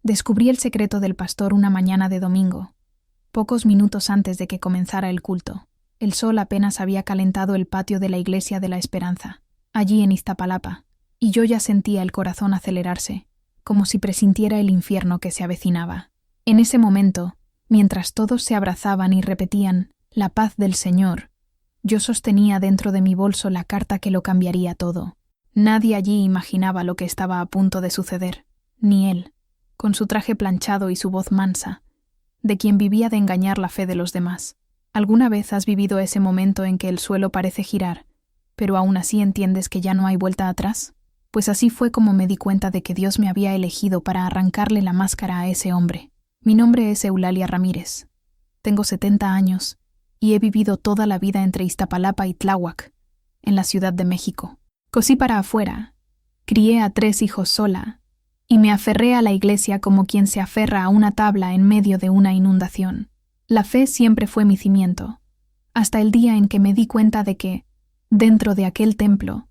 Descubrí el secreto del pastor una mañana de domingo, pocos minutos antes de que comenzara el culto. El sol apenas había calentado el patio de la Iglesia de la Esperanza, allí en Iztapalapa, y yo ya sentía el corazón acelerarse, como si presintiera el infierno que se avecinaba. En ese momento, mientras todos se abrazaban y repetían «La paz del Señor», yo sostenía dentro de mi bolso la carta que lo cambiaría todo. Nadie allí imaginaba lo que estaba a punto de suceder, ni él, con su traje planchado y su voz mansa, de quien vivía de engañar la fe de los demás. ¿Alguna vez has vivido ese momento en que el suelo parece girar, pero aún así entiendes que ya no hay vuelta atrás? Pues así fue como me di cuenta de que Dios me había elegido para arrancarle la máscara a ese hombre. Mi nombre es Eulalia Ramírez. Tengo 70 años y he vivido toda la vida entre Iztapalapa y Tláhuac, en la Ciudad de México. Cosí para afuera, crié a 3 hijos sola y me aferré a la iglesia como quien se aferra a una tabla en medio de una inundación. La fe siempre fue mi cimiento, hasta el día en que me di cuenta de que, dentro de aquel templo,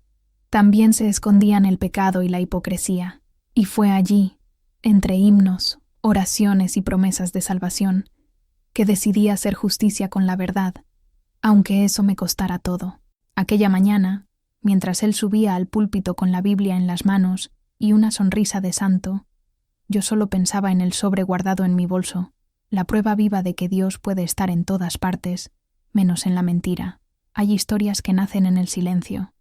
también se escondían el pecado y la hipocresía. Y fue allí, entre himnos, oraciones y promesas de salvación, que decidí hacer justicia con la verdad, aunque eso me costara todo. Aquella mañana, mientras él subía al púlpito con la Biblia en las manos y una sonrisa de santo, yo solo pensaba en el sobre guardado en mi bolso, la prueba viva de que Dios puede estar en todas partes, menos en la mentira. Hay historias que nacen en el silencio,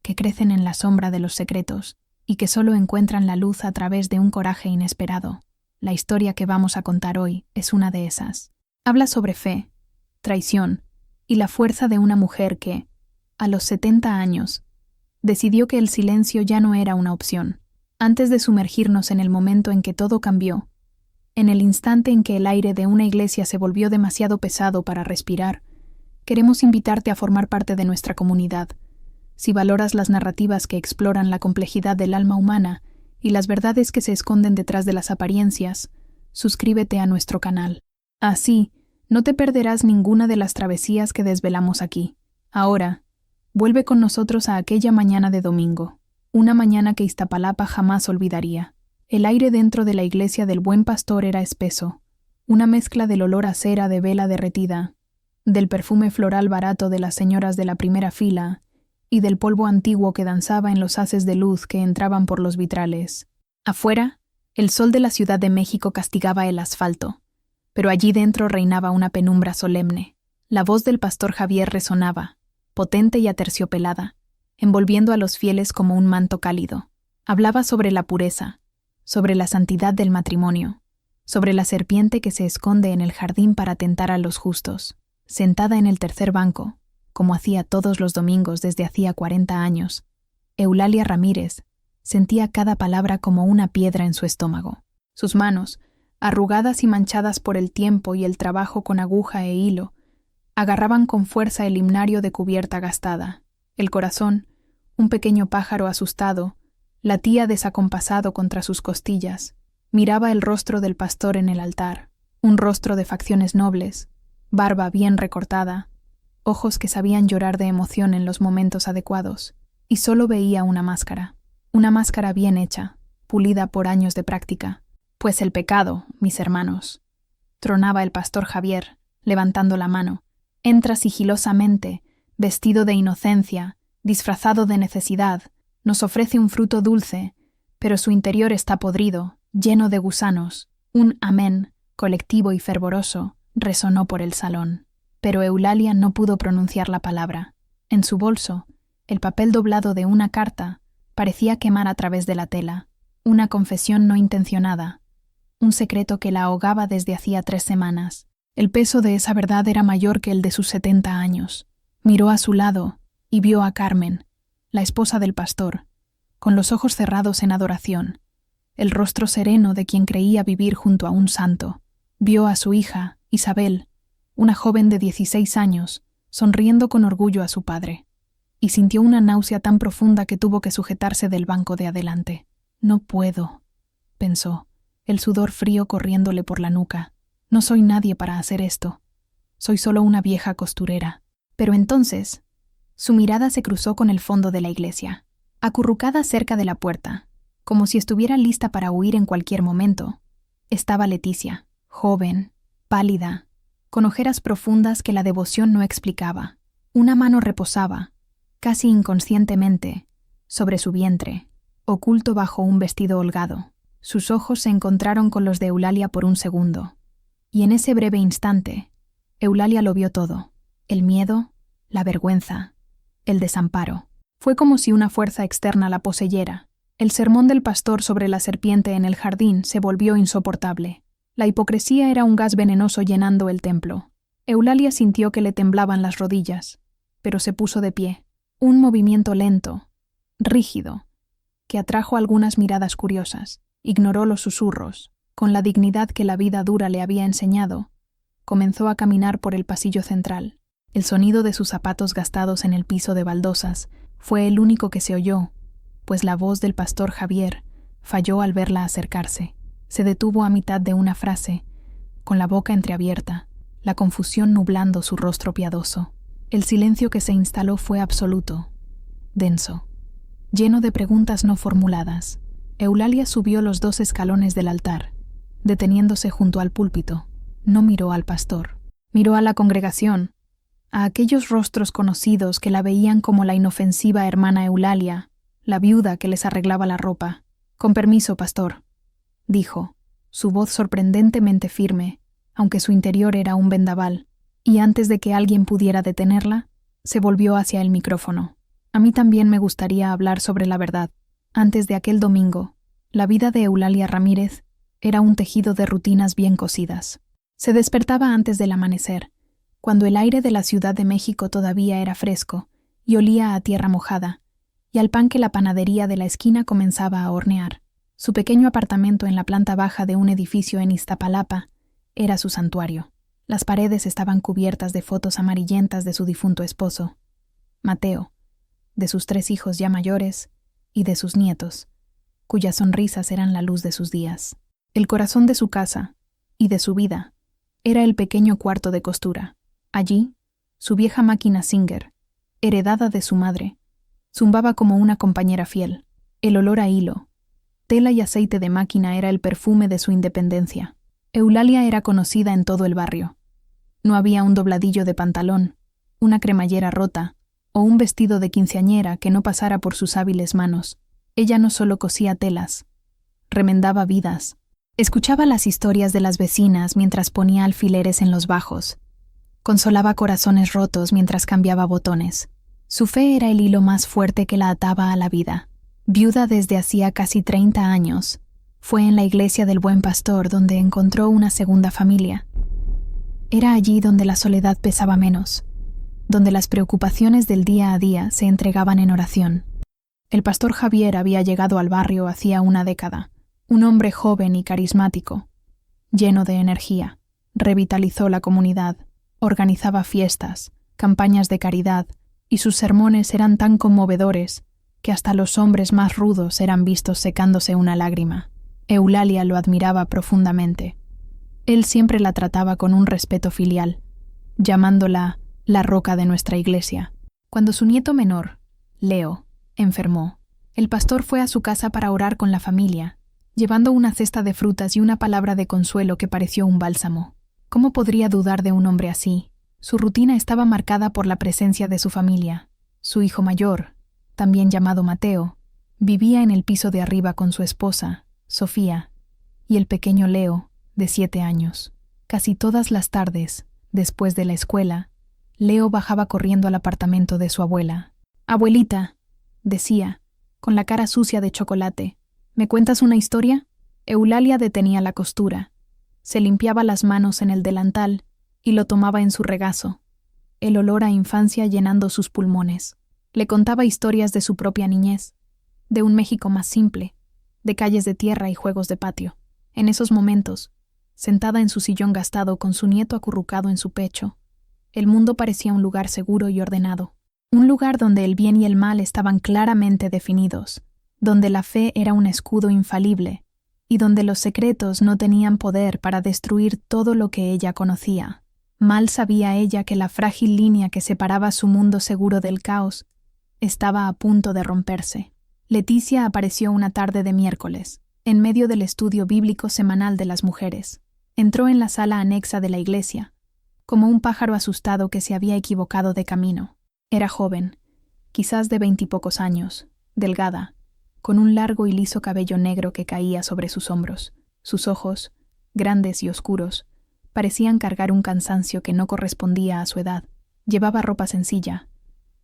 que crecen en la sombra de los secretos y que solo encuentran la luz a través de un coraje inesperado. La historia que vamos a contar hoy es una de esas. Habla sobre fe, traición y la fuerza de una mujer que, a los 70 años, decidió que el silencio ya no era una opción. Antes de sumergirnos en el momento en que todo cambió, en el instante en que el aire de una iglesia se volvió demasiado pesado para respirar, queremos invitarte a formar parte de nuestra comunidad. Si valoras las narrativas que exploran la complejidad del alma humana y las verdades que se esconden detrás de las apariencias, suscríbete a nuestro canal. Así, no te perderás ninguna de las travesías que desvelamos aquí. Ahora, vuelve con nosotros a aquella mañana de domingo, una mañana que Iztapalapa jamás olvidaría. El aire dentro de la iglesia del Buen Pastor era espeso, una mezcla del olor a cera de vela derretida, del perfume floral barato de las señoras de la primera fila y del polvo antiguo que danzaba en los haces de luz que entraban por los vitrales. Afuera, el sol de la Ciudad de México castigaba el asfalto, pero allí dentro reinaba una penumbra solemne. La voz del pastor Javier resonaba, potente y aterciopelada, envolviendo a los fieles como un manto cálido. Hablaba sobre la pureza, sobre la santidad del matrimonio, sobre la serpiente que se esconde en el jardín para tentar a los justos. Sentada en el tercer banco, como hacía todos los domingos desde hacía 40 años, Eulalia Ramírez sentía cada palabra como una piedra en su estómago. Sus manos, arrugadas y manchadas por el tiempo y el trabajo con aguja e hilo, agarraban con fuerza el himnario de cubierta gastada. El corazón, un pequeño pájaro asustado, latía desacompasado contra sus costillas. Miraba el rostro del pastor en el altar, un rostro de facciones nobles, barba bien recortada, ojos que sabían llorar de emoción en los momentos adecuados, y solo veía una máscara bien hecha, pulida por años de práctica. Pues el pecado, mis hermanos, tronaba el pastor Javier, levantando la mano, entra sigilosamente, vestido de inocencia, disfrazado de necesidad, nos ofrece un fruto dulce, pero su interior está podrido, lleno de gusanos. Un amén, colectivo y fervoroso, resonó por el salón. Pero Eulalia no pudo pronunciar la palabra. En su bolso, el papel doblado de una carta parecía quemar a través de la tela. Una confesión no intencionada, un secreto que la ahogaba desde hacía 3 semanas. El peso de esa verdad era mayor que el de sus 70 años. Miró a su lado y vio a Carmen, la esposa del pastor, con los ojos cerrados en adoración, el rostro sereno de quien creía vivir junto a un santo. Vio a su hija, Isabel, una joven de 16 años, sonriendo con orgullo a su padre, y sintió una náusea tan profunda que tuvo que sujetarse del banco de adelante. «No puedo», pensó, el sudor frío corriéndole por la nuca. «No soy nadie para hacer esto. Soy solo una vieja costurera». Pero entonces, su mirada se cruzó con el fondo de la iglesia. Acurrucada cerca de la puerta, como si estuviera lista para huir en cualquier momento, Estaba Leticia, joven, pálida, con ojeras profundas que la devoción no explicaba. Una mano reposaba, casi inconscientemente, sobre su vientre, oculto bajo un vestido holgado. Sus ojos se encontraron con los de Eulalia por un segundo, y en ese breve instante, Eulalia lo vio todo: el miedo, la vergüenza, el desamparo. Fue como si una fuerza externa la poseyera. El sermón del pastor sobre la serpiente en el jardín se volvió insoportable. La hipocresía era un gas venenoso llenando el templo. Eulalia sintió que le temblaban las rodillas, pero se puso de pie. Un movimiento lento, rígido, que atrajo algunas miradas curiosas. Ignoró los susurros. Con la dignidad que la vida dura le había enseñado, comenzó a caminar por el pasillo central. El sonido de sus zapatos gastados en el piso de baldosas fue el único que se oyó, pues la voz del pastor Javier falló al verla acercarse. Se detuvo a mitad de una frase, con la boca entreabierta, la confusión nublando su rostro piadoso. El silencio que se instaló fue absoluto, denso, lleno de preguntas no formuladas. Eulalia subió los 2 escalones del altar, deteniéndose junto al púlpito. No miró al pastor, miró a la congregación, a aquellos rostros conocidos que la veían como la inofensiva hermana Eulalia, la viuda que les arreglaba la ropa. «Con permiso, pastor», dijo, su voz sorprendentemente firme, aunque su interior era un vendaval, y antes de que alguien pudiera detenerla, se volvió hacia el micrófono. «A mí también me gustaría hablar sobre la verdad. Antes de aquel domingo, la vida de Eulalia Ramírez era un tejido de rutinas bien cosidas. Se despertaba antes del amanecer, cuando el aire de la Ciudad de México todavía era fresco y olía a tierra mojada, y al pan que la panadería de la esquina comenzaba a hornear. Su pequeño apartamento en la planta baja de un edificio en Iztapalapa era su santuario. Las paredes estaban cubiertas de fotos amarillentas de su difunto esposo, Mateo, de sus 3 hijos ya mayores y de sus nietos, cuyas sonrisas eran la luz de sus días. El corazón de su casa y de su vida era el pequeño cuarto de costura. Allí, su vieja máquina Singer, heredada de su madre, zumbaba como una compañera fiel. El olor a hilo, tela y aceite de máquina era el perfume de su independencia. Eulalia era conocida en todo el barrio. No había un dobladillo de pantalón, una cremallera rota o un vestido de quinceañera que no pasara por sus hábiles manos. Ella no solo cosía telas, remendaba vidas. Escuchaba las historias de las vecinas mientras ponía alfileres en los bajos. Consolaba corazones rotos mientras cambiaba botones. Su fe era el hilo más fuerte que la ataba a la vida. Viuda desde hacía casi 30 años, fue en la iglesia del Buen Pastor donde encontró una segunda familia. Era allí donde la soledad pesaba menos, donde las preocupaciones del día a día se entregaban en oración. El pastor Javier había llegado al barrio hacía una década, un hombre joven y carismático, lleno de energía. Revitalizó la comunidad, organizaba fiestas, campañas de caridad, y sus sermones eran tan conmovedores que hasta los hombres más rudos eran vistos secándose una lágrima. Eulalia lo admiraba profundamente. Él siempre la trataba con un respeto filial, llamándola la roca de nuestra iglesia. Cuando su nieto menor, Leo, enfermó, el pastor fue a su casa para orar con la familia, llevando una cesta de frutas y una palabra de consuelo que pareció un bálsamo. ¿Cómo podría dudar de un hombre así? Su rutina estaba marcada por la presencia de su familia. Su hijo mayor, también llamado Mateo, vivía en el piso de arriba con su esposa, Sofía, y el pequeño Leo, de 7 años. Casi todas las tardes, después de la escuela, Leo bajaba corriendo al apartamento de su abuela. «Abuelita», decía, con la cara sucia de chocolate, «¿me cuentas una historia?» Eulalia detenía la costura, se limpiaba las manos en el delantal y lo tomaba en su regazo, el olor a infancia llenando sus pulmones. Le contaba historias de su propia niñez, de un México más simple, de calles de tierra y juegos de patio. En esos momentos, sentada en su sillón gastado con su nieto acurrucado en su pecho, el mundo parecía un lugar seguro y ordenado, un lugar donde el bien y el mal estaban claramente definidos, donde la fe era un escudo infalible y donde los secretos no tenían poder para destruir todo lo que ella conocía. Mal sabía ella que la frágil línea que separaba su mundo seguro del caos estaba a punto de romperse. Leticia apareció una tarde de miércoles, en medio del estudio bíblico semanal de las mujeres. Entró en la sala anexa de la iglesia, como un pájaro asustado que se había equivocado de camino. Era joven, quizás de 20 y pocos años, delgada, con un largo y liso cabello negro que caía sobre sus hombros. Sus ojos, grandes y oscuros, parecían cargar un cansancio que no correspondía a su edad. Llevaba ropa sencilla,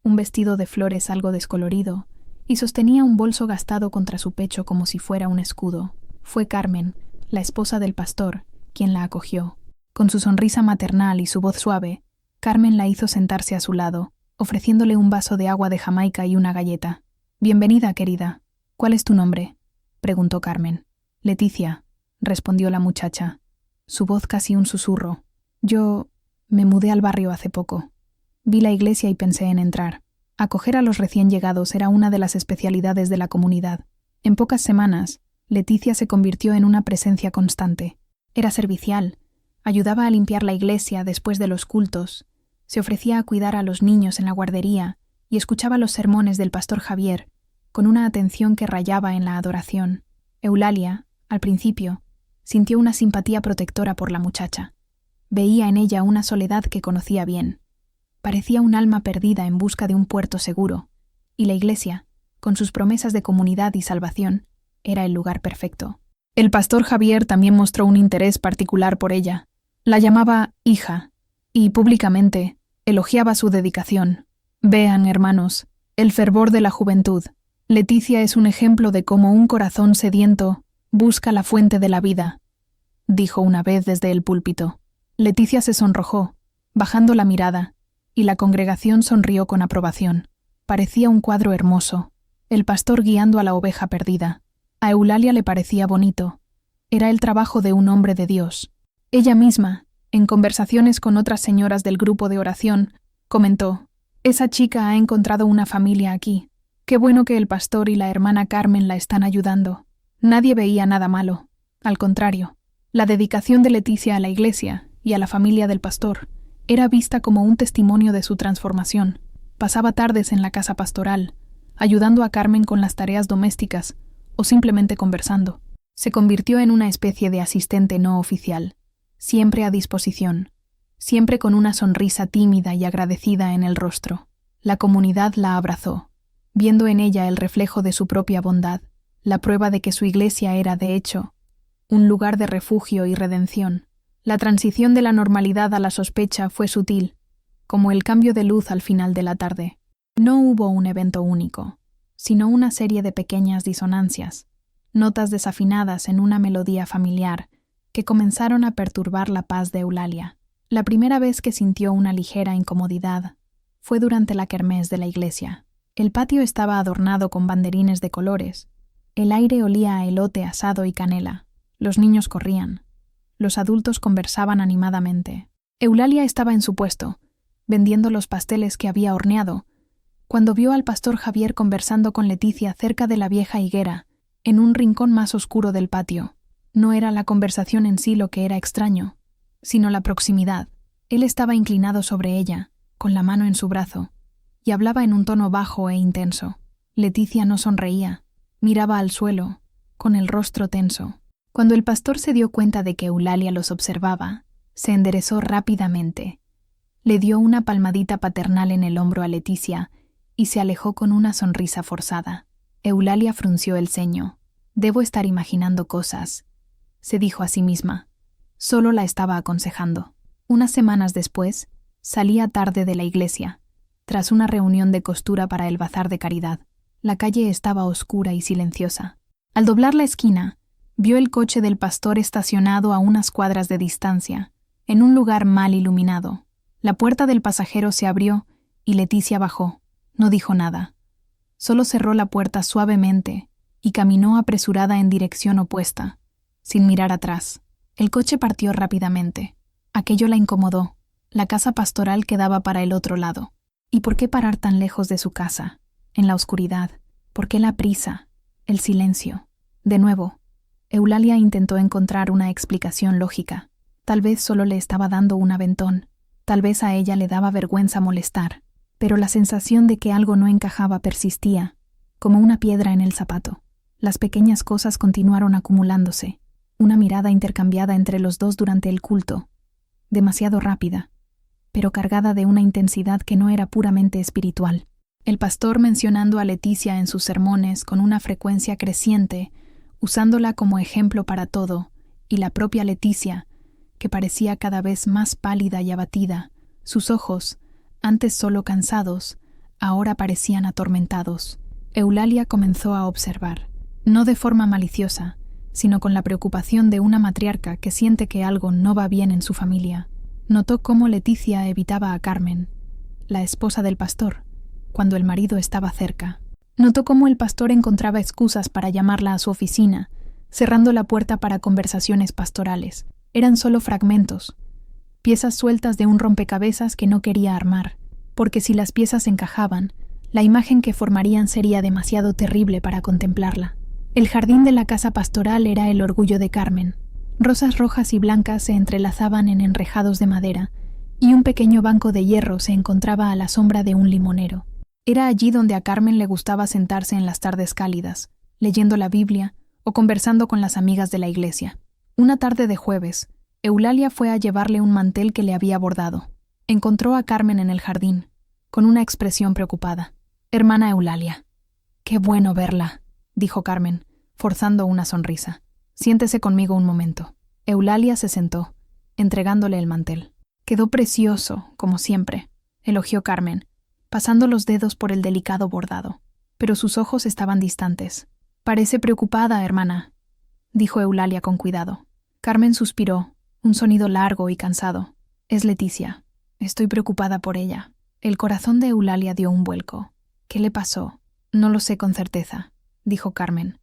un vestido de flores algo descolorido, y sostenía un bolso gastado contra su pecho como si fuera un escudo. Fue Carmen, la esposa del pastor, quien la acogió. Con su sonrisa maternal y su voz suave, Carmen la hizo sentarse a su lado, ofreciéndole un vaso de agua de Jamaica y una galleta. «Bienvenida, querida. ¿Cuál es tu nombre?», preguntó Carmen. «Leticia», respondió la muchacha, su voz casi un susurro. «Yo me mudé al barrio hace poco. Vi la iglesia y pensé en entrar. Acoger a los recién llegados era una de las especialidades de la comunidad. En pocas semanas, Leticia se convirtió en una presencia constante. Era servicial, ayudaba a limpiar la iglesia después de los cultos, se ofrecía a cuidar a los niños en la guardería y escuchaba los sermones del pastor Javier, con una atención que rayaba en la adoración. Eulalia, al principio, sintió una simpatía protectora por la muchacha. Veía en ella una soledad que conocía bien. Parecía un alma perdida en busca de un puerto seguro, y la iglesia, con sus promesas de comunidad y salvación, era el lugar perfecto. El pastor Javier también mostró un interés particular por ella. La llamaba hija, y públicamente elogiaba su dedicación. «Vean, hermanos, el fervor de la juventud. Leticia es un ejemplo de cómo un corazón sediento busca la fuente de la vida», dijo una vez desde el púlpito. Leticia se sonrojó, bajando la mirada, y la congregación sonrió con aprobación. Parecía un cuadro hermoso, el pastor guiando a la oveja perdida. A Eulalia le parecía bonito. Era el trabajo de un hombre de Dios. Ella misma, en conversaciones con otras señoras del grupo de oración, comentó: «Esa chica ha encontrado una familia aquí. Qué bueno que el pastor y la hermana Carmen la están ayudando». Nadie veía nada malo. Al contrario, la dedicación de Leticia a la iglesia y a la familia del pastor era vista como un testimonio de su transformación. Pasaba tardes en la casa pastoral, ayudando a Carmen con las tareas domésticas o simplemente conversando. Se convirtió en una especie de asistente no oficial, siempre a disposición, siempre con una sonrisa tímida y agradecida en el rostro. La comunidad la abrazó, viendo en ella el reflejo de su propia bondad, la prueba de que su iglesia era, de hecho, un lugar de refugio y redención. La transición de la normalidad a la sospecha fue sutil, como el cambio de luz al final de la tarde. No hubo un evento único, sino una serie de pequeñas disonancias, notas desafinadas en una melodía familiar que comenzaron a perturbar la paz de Eulalia. La primera vez que sintió una ligera incomodidad fue durante la kermés de la iglesia. El patio estaba adornado con banderines de colores. El aire olía a elote asado y canela. Los niños corrían. Los adultos conversaban animadamente. Eulalia estaba en su puesto, vendiendo los pasteles que había horneado, cuando vio al pastor Javier conversando con Leticia cerca de la vieja higuera, en un rincón más oscuro del patio. No era la conversación en sí lo que era extraño, sino la proximidad. Él estaba inclinado sobre ella, con la mano en su brazo, y hablaba en un tono bajo e intenso. Leticia no sonreía, miraba al suelo, con el rostro tenso. Cuando el pastor se dio cuenta de que Eulalia los observaba, se enderezó rápidamente. Le dio una palmadita paternal en el hombro a Leticia y se alejó con una sonrisa forzada. Eulalia frunció el ceño. «Debo estar imaginando cosas», se dijo a sí misma. Solo la estaba aconsejando. Unas semanas después, salía tarde de la iglesia, tras una reunión de costura para el bazar de caridad. La calle estaba oscura y silenciosa. Al doblar la esquina, vio el coche del pastor estacionado a unas cuadras de distancia, en un lugar mal iluminado. La puerta del pasajero se abrió y Leticia bajó. No dijo nada. Solo cerró la puerta suavemente y caminó apresurada en dirección opuesta, sin mirar atrás. El coche partió rápidamente. Aquello la incomodó. La casa pastoral quedaba para el otro lado. ¿Y por qué parar tan lejos de su casa? En la oscuridad. ¿Por qué la prisa? El silencio. De nuevo, Eulalia intentó encontrar una explicación lógica. Tal vez solo le estaba dando un aventón. Tal vez a ella le daba vergüenza molestar. Pero la sensación de que algo no encajaba persistía, como una piedra en el zapato. Las pequeñas cosas continuaron acumulándose, una mirada intercambiada entre los dos durante el culto, demasiado rápida, pero cargada de una intensidad que no era puramente espiritual. El pastor mencionando a Leticia en sus sermones con una frecuencia creciente, usándola como ejemplo para todo, y la propia Leticia, que parecía cada vez más pálida y abatida, sus ojos, antes solo cansados, ahora parecían atormentados. Eulalia comenzó a observar, no de forma maliciosa, sino con la preocupación de una matriarca que siente que algo no va bien en su familia. Notó cómo Leticia evitaba a Carmen, la esposa del pastor, cuando el marido estaba cerca. Notó cómo el pastor encontraba excusas para llamarla a su oficina, cerrando la puerta para conversaciones pastorales. Eran solo fragmentos, piezas sueltas de un rompecabezas que no quería armar, porque si las piezas encajaban, la imagen que formarían sería demasiado terrible para contemplarla. El jardín de la casa pastoral era el orgullo de Carmen. Rosas rojas y blancas se entrelazaban en enrejados de madera, y un pequeño banco de hierro se encontraba a la sombra de un limonero. Era allí donde a Carmen le gustaba sentarse en las tardes cálidas, leyendo la Biblia o conversando con las amigas de la iglesia. Una tarde de jueves, Eulalia fue a llevarle un mantel que le había bordado. Encontró a Carmen en el jardín, con una expresión preocupada. «Hermana Eulalia». «Qué bueno verla», dijo Carmen, forzando una sonrisa. «Siéntese conmigo un momento». Eulalia se sentó, entregándole el mantel. «Quedó precioso, como siempre», elogió Carmen, pasando los dedos por el delicado bordado. Pero sus ojos estaban distantes. «Parece preocupada, hermana», dijo Eulalia con cuidado. Carmen suspiró, un sonido largo y cansado. «Es Leticia. Estoy preocupada por ella». El corazón de Eulalia dio un vuelco. «¿Qué le pasó?» «No lo sé con certeza», dijo Carmen,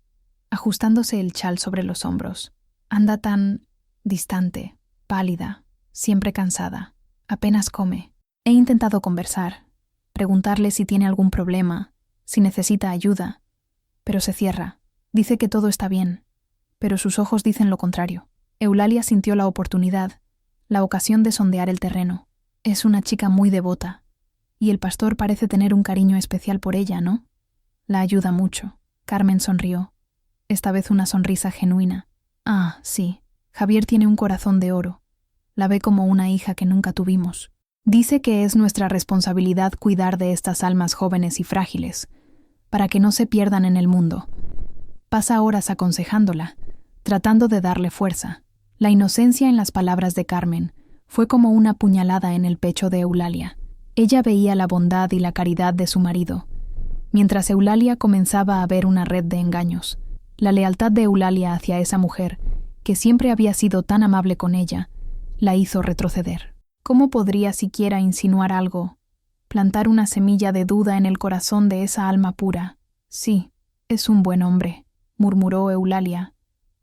ajustándose el chal sobre los hombros. «Anda tan distante, pálida, siempre cansada. Apenas come. He intentado conversar, preguntarle si tiene algún problema, si necesita ayuda, pero se cierra. Dice que todo está bien, pero sus ojos dicen lo contrario». Eulalia sintió la oportunidad, la ocasión de sondear el terreno. «Es una chica muy devota, y el pastor parece tener un cariño especial por ella, ¿no? La ayuda mucho». Carmen sonrió, esta vez una sonrisa genuina. «Ah, sí, Javier tiene un corazón de oro. La ve como una hija que nunca tuvimos. Dice que es nuestra responsabilidad cuidar de estas almas jóvenes y frágiles, para que no se pierdan en el mundo. Pasa horas aconsejándola, tratando de darle fuerza». La inocencia en las palabras de Carmen fue como una puñalada en el pecho de Eulalia. Ella veía la bondad y la caridad de su marido, mientras Eulalia comenzaba a ver una red de engaños. La lealtad de Eulalia hacia esa mujer, que siempre había sido tan amable con ella, la hizo retroceder. ¿Cómo podría siquiera insinuar algo, plantar una semilla de duda en el corazón de esa alma pura? «Sí, es un buen hombre», murmuró Eulalia,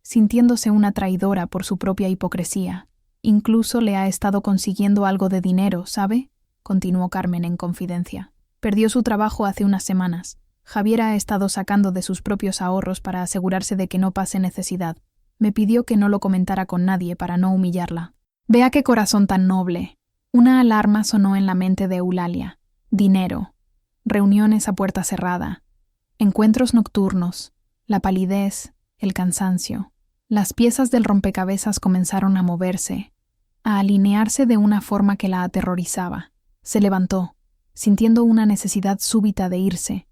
sintiéndose una traidora por su propia hipocresía. «Incluso le ha estado consiguiendo algo de dinero, ¿sabe?», continuó Carmen en confidencia. «Perdió su trabajo hace unas semanas. Javier ha estado sacando de sus propios ahorros para asegurarse de que no pase necesidad. Me pidió que no lo comentara con nadie para no humillarla». «Vea qué corazón tan noble». Una alarma sonó en la mente de Eulalia. Dinero, reuniones a puerta cerrada, encuentros nocturnos, la palidez, el cansancio. Las piezas del rompecabezas comenzaron a moverse, a alinearse de una forma que la aterrorizaba. Se levantó, sintiendo una necesidad súbita de irse,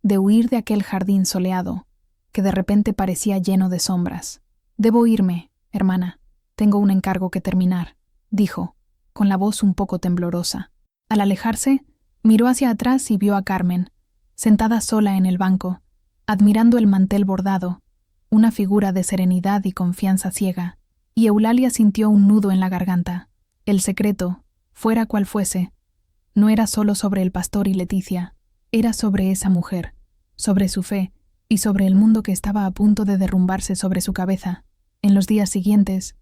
de huir de aquel jardín soleado, que de repente parecía lleno de sombras. «Debo irme, hermana. Tengo un encargo que terminar», dijo, con la voz un poco temblorosa. Al alejarse, miró hacia atrás y vio a Carmen, sentada sola en el banco, admirando el mantel bordado, una figura de serenidad y confianza ciega, y Eulalia sintió un nudo en la garganta. El secreto, fuera cual fuese, no era solo sobre el pastor y Leticia, era sobre esa mujer, sobre su fe y sobre el mundo que estaba a punto de derrumbarse sobre su cabeza. En los días siguientes,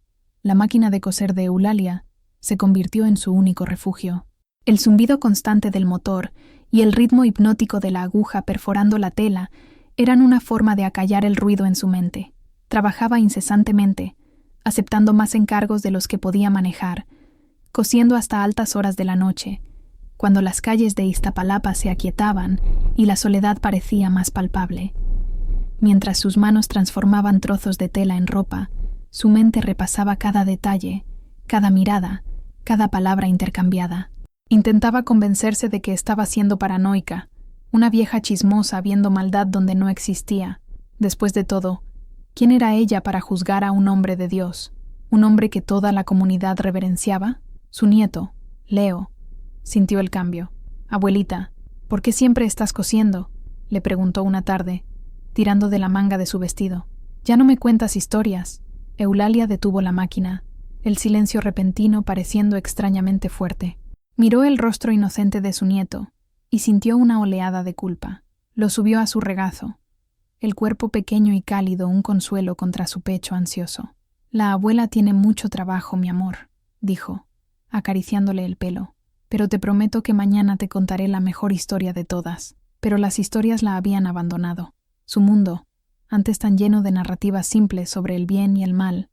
la máquina de coser de Eulalia se convirtió en su único refugio. El zumbido constante del motor y el ritmo hipnótico de la aguja perforando la tela eran una forma de acallar el ruido en su mente. Trabajaba incesantemente, aceptando más encargos de los que podía manejar, cosiendo hasta altas horas de la noche, cuando las calles de Iztapalapa se aquietaban y la soledad parecía más palpable. Mientras sus manos transformaban trozos de tela en ropa, su mente repasaba cada detalle, cada mirada, cada palabra intercambiada. Intentaba convencerse de que estaba siendo paranoica, una vieja chismosa viendo maldad donde no existía. Después de todo, ¿quién era ella para juzgar a un hombre de Dios? ¿Un hombre que toda la comunidad reverenciaba? Su nieto, Leo, sintió el cambio. «Abuelita, ¿por qué siempre estás cosiendo?», le preguntó una tarde, tirando de la manga de su vestido. «Ya no me cuentas historias». Eulalia detuvo la máquina, el silencio repentino pareciendo extrañamente fuerte. Miró el rostro inocente de su nieto y sintió una oleada de culpa. Lo subió a su regazo, el cuerpo pequeño y cálido un consuelo contra su pecho ansioso. «La abuela tiene mucho trabajo, mi amor», dijo, acariciándole el pelo. «Pero te prometo que mañana te contaré la mejor historia de todas». Pero las historias la habían abandonado. Su mundo, antes tan lleno de narrativas simples sobre el bien y el mal,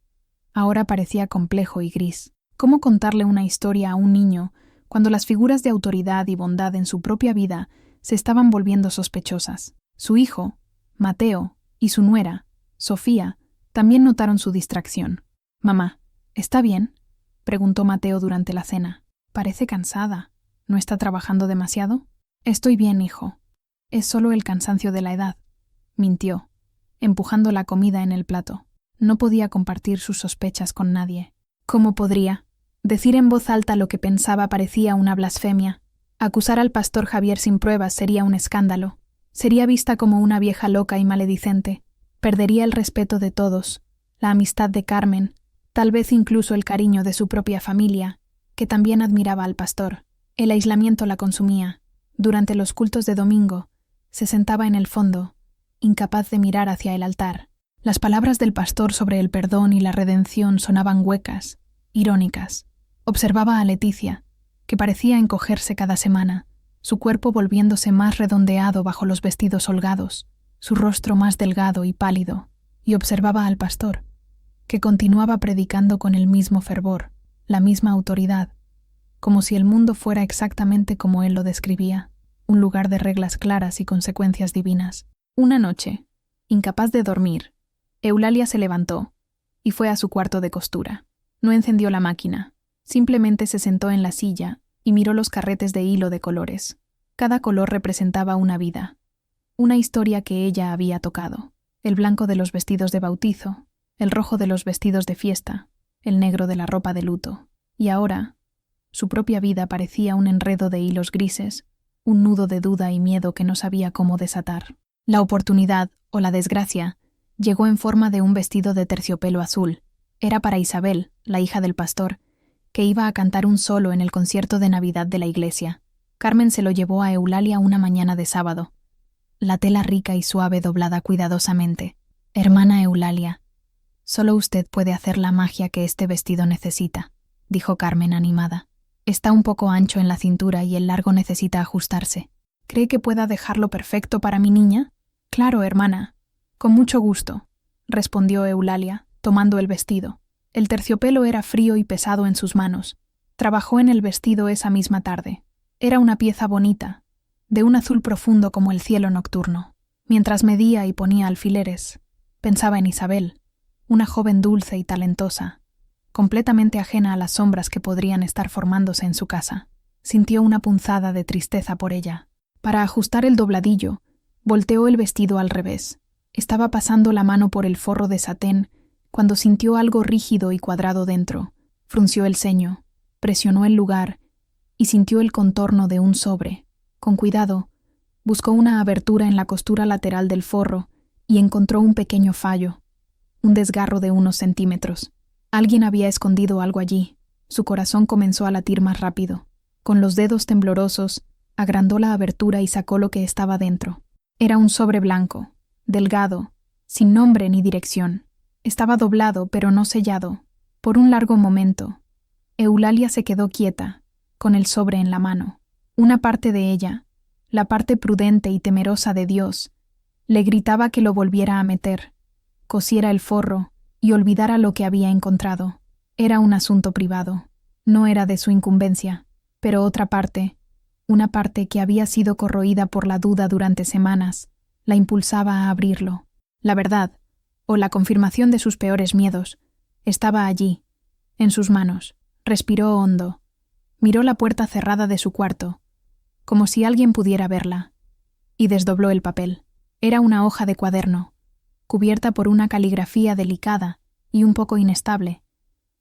ahora parecía complejo y gris. ¿Cómo contarle una historia a un niño cuando las figuras de autoridad y bondad en su propia vida se estaban volviendo sospechosas? Su hijo, Mateo, y su nuera, Sofía, también notaron su distracción. «Mamá, ¿está bien?», preguntó Mateo durante la cena. «Parece cansada. ¿No está trabajando demasiado?». «Estoy bien, hijo. Es solo el cansancio de la edad», mintió, empujando la comida en el plato. No podía compartir sus sospechas con nadie. ¿Cómo podría? Decir en voz alta lo que pensaba parecía una blasfemia. Acusar al pastor Javier sin pruebas sería un escándalo. Sería vista como una vieja loca y maledicente. Perdería el respeto de todos, la amistad de Carmen, tal vez incluso el cariño de su propia familia, que también admiraba al pastor. El aislamiento la consumía. Durante los cultos de domingo, se sentaba en el fondo, incapaz de mirar hacia el altar. Las palabras del pastor sobre el perdón y la redención sonaban huecas, irónicas. Observaba a Leticia, que parecía encogerse cada semana, su cuerpo volviéndose más redondeado bajo los vestidos holgados, su rostro más delgado y pálido, y observaba al pastor, que continuaba predicando con el mismo fervor, la misma autoridad, como si el mundo fuera exactamente como él lo describía, un lugar de reglas claras y consecuencias divinas. Una noche, incapaz de dormir, Eulalia se levantó y fue a su cuarto de costura. No encendió la máquina, simplemente se sentó en la silla y miró los carretes de hilo de colores. Cada color representaba una vida, una historia que ella había tocado: el blanco de los vestidos de bautizo, el rojo de los vestidos de fiesta, el negro de la ropa de luto. Y ahora, su propia vida parecía un enredo de hilos grises, un nudo de duda y miedo que no sabía cómo desatar. La oportunidad, o la desgracia, llegó en forma de un vestido de terciopelo azul. Era para Isabel, la hija del pastor, que iba a cantar un solo en el concierto de Navidad de la iglesia. Carmen se lo llevó a Eulalia una mañana de sábado. La tela rica y suave doblada cuidadosamente. «Hermana Eulalia, solo usted puede hacer la magia que este vestido necesita», dijo Carmen animada. «Está un poco ancho en la cintura y el largo necesita ajustarse. ¿Cree que pueda dejarlo perfecto para mi niña?». «Claro, hermana, con mucho gusto», respondió Eulalia, tomando el vestido. El terciopelo era frío y pesado en sus manos. Trabajó en el vestido esa misma tarde. Era una pieza bonita, de un azul profundo como el cielo nocturno. Mientras medía y ponía alfileres, pensaba en Isabel, una joven dulce y talentosa, completamente ajena a las sombras que podrían estar formándose en su casa. Sintió una punzada de tristeza por ella. Para ajustar el dobladillo, volteó el vestido al revés. Estaba pasando la mano por el forro de satén cuando sintió algo rígido y cuadrado dentro. Frunció el ceño, presionó el lugar y sintió el contorno de un sobre. Con cuidado, buscó una abertura en la costura lateral del forro y encontró un pequeño fallo, un desgarro de unos centímetros. Alguien había escondido algo allí. Su corazón comenzó a latir más rápido. Con los dedos temblorosos, agrandó la abertura y sacó lo que estaba dentro. Era un sobre blanco, delgado, sin nombre ni dirección. Estaba doblado, pero no sellado. Por un largo momento, Eulalia se quedó quieta, con el sobre en la mano. Una parte de ella, la parte prudente y temerosa de Dios, le gritaba que lo volviera a meter, cosiera el forro y olvidara lo que había encontrado. Era un asunto privado, no era de su incumbencia, pero otra parte, una parte que había sido corroída por la duda durante semanas, la impulsaba a abrirlo. La verdad, o la confirmación de sus peores miedos, estaba allí, en sus manos. Respiró hondo. Miró la puerta cerrada de su cuarto, como si alguien pudiera verla, y desdobló el papel. Era una hoja de cuaderno, cubierta por una caligrafía delicada y un poco inestable,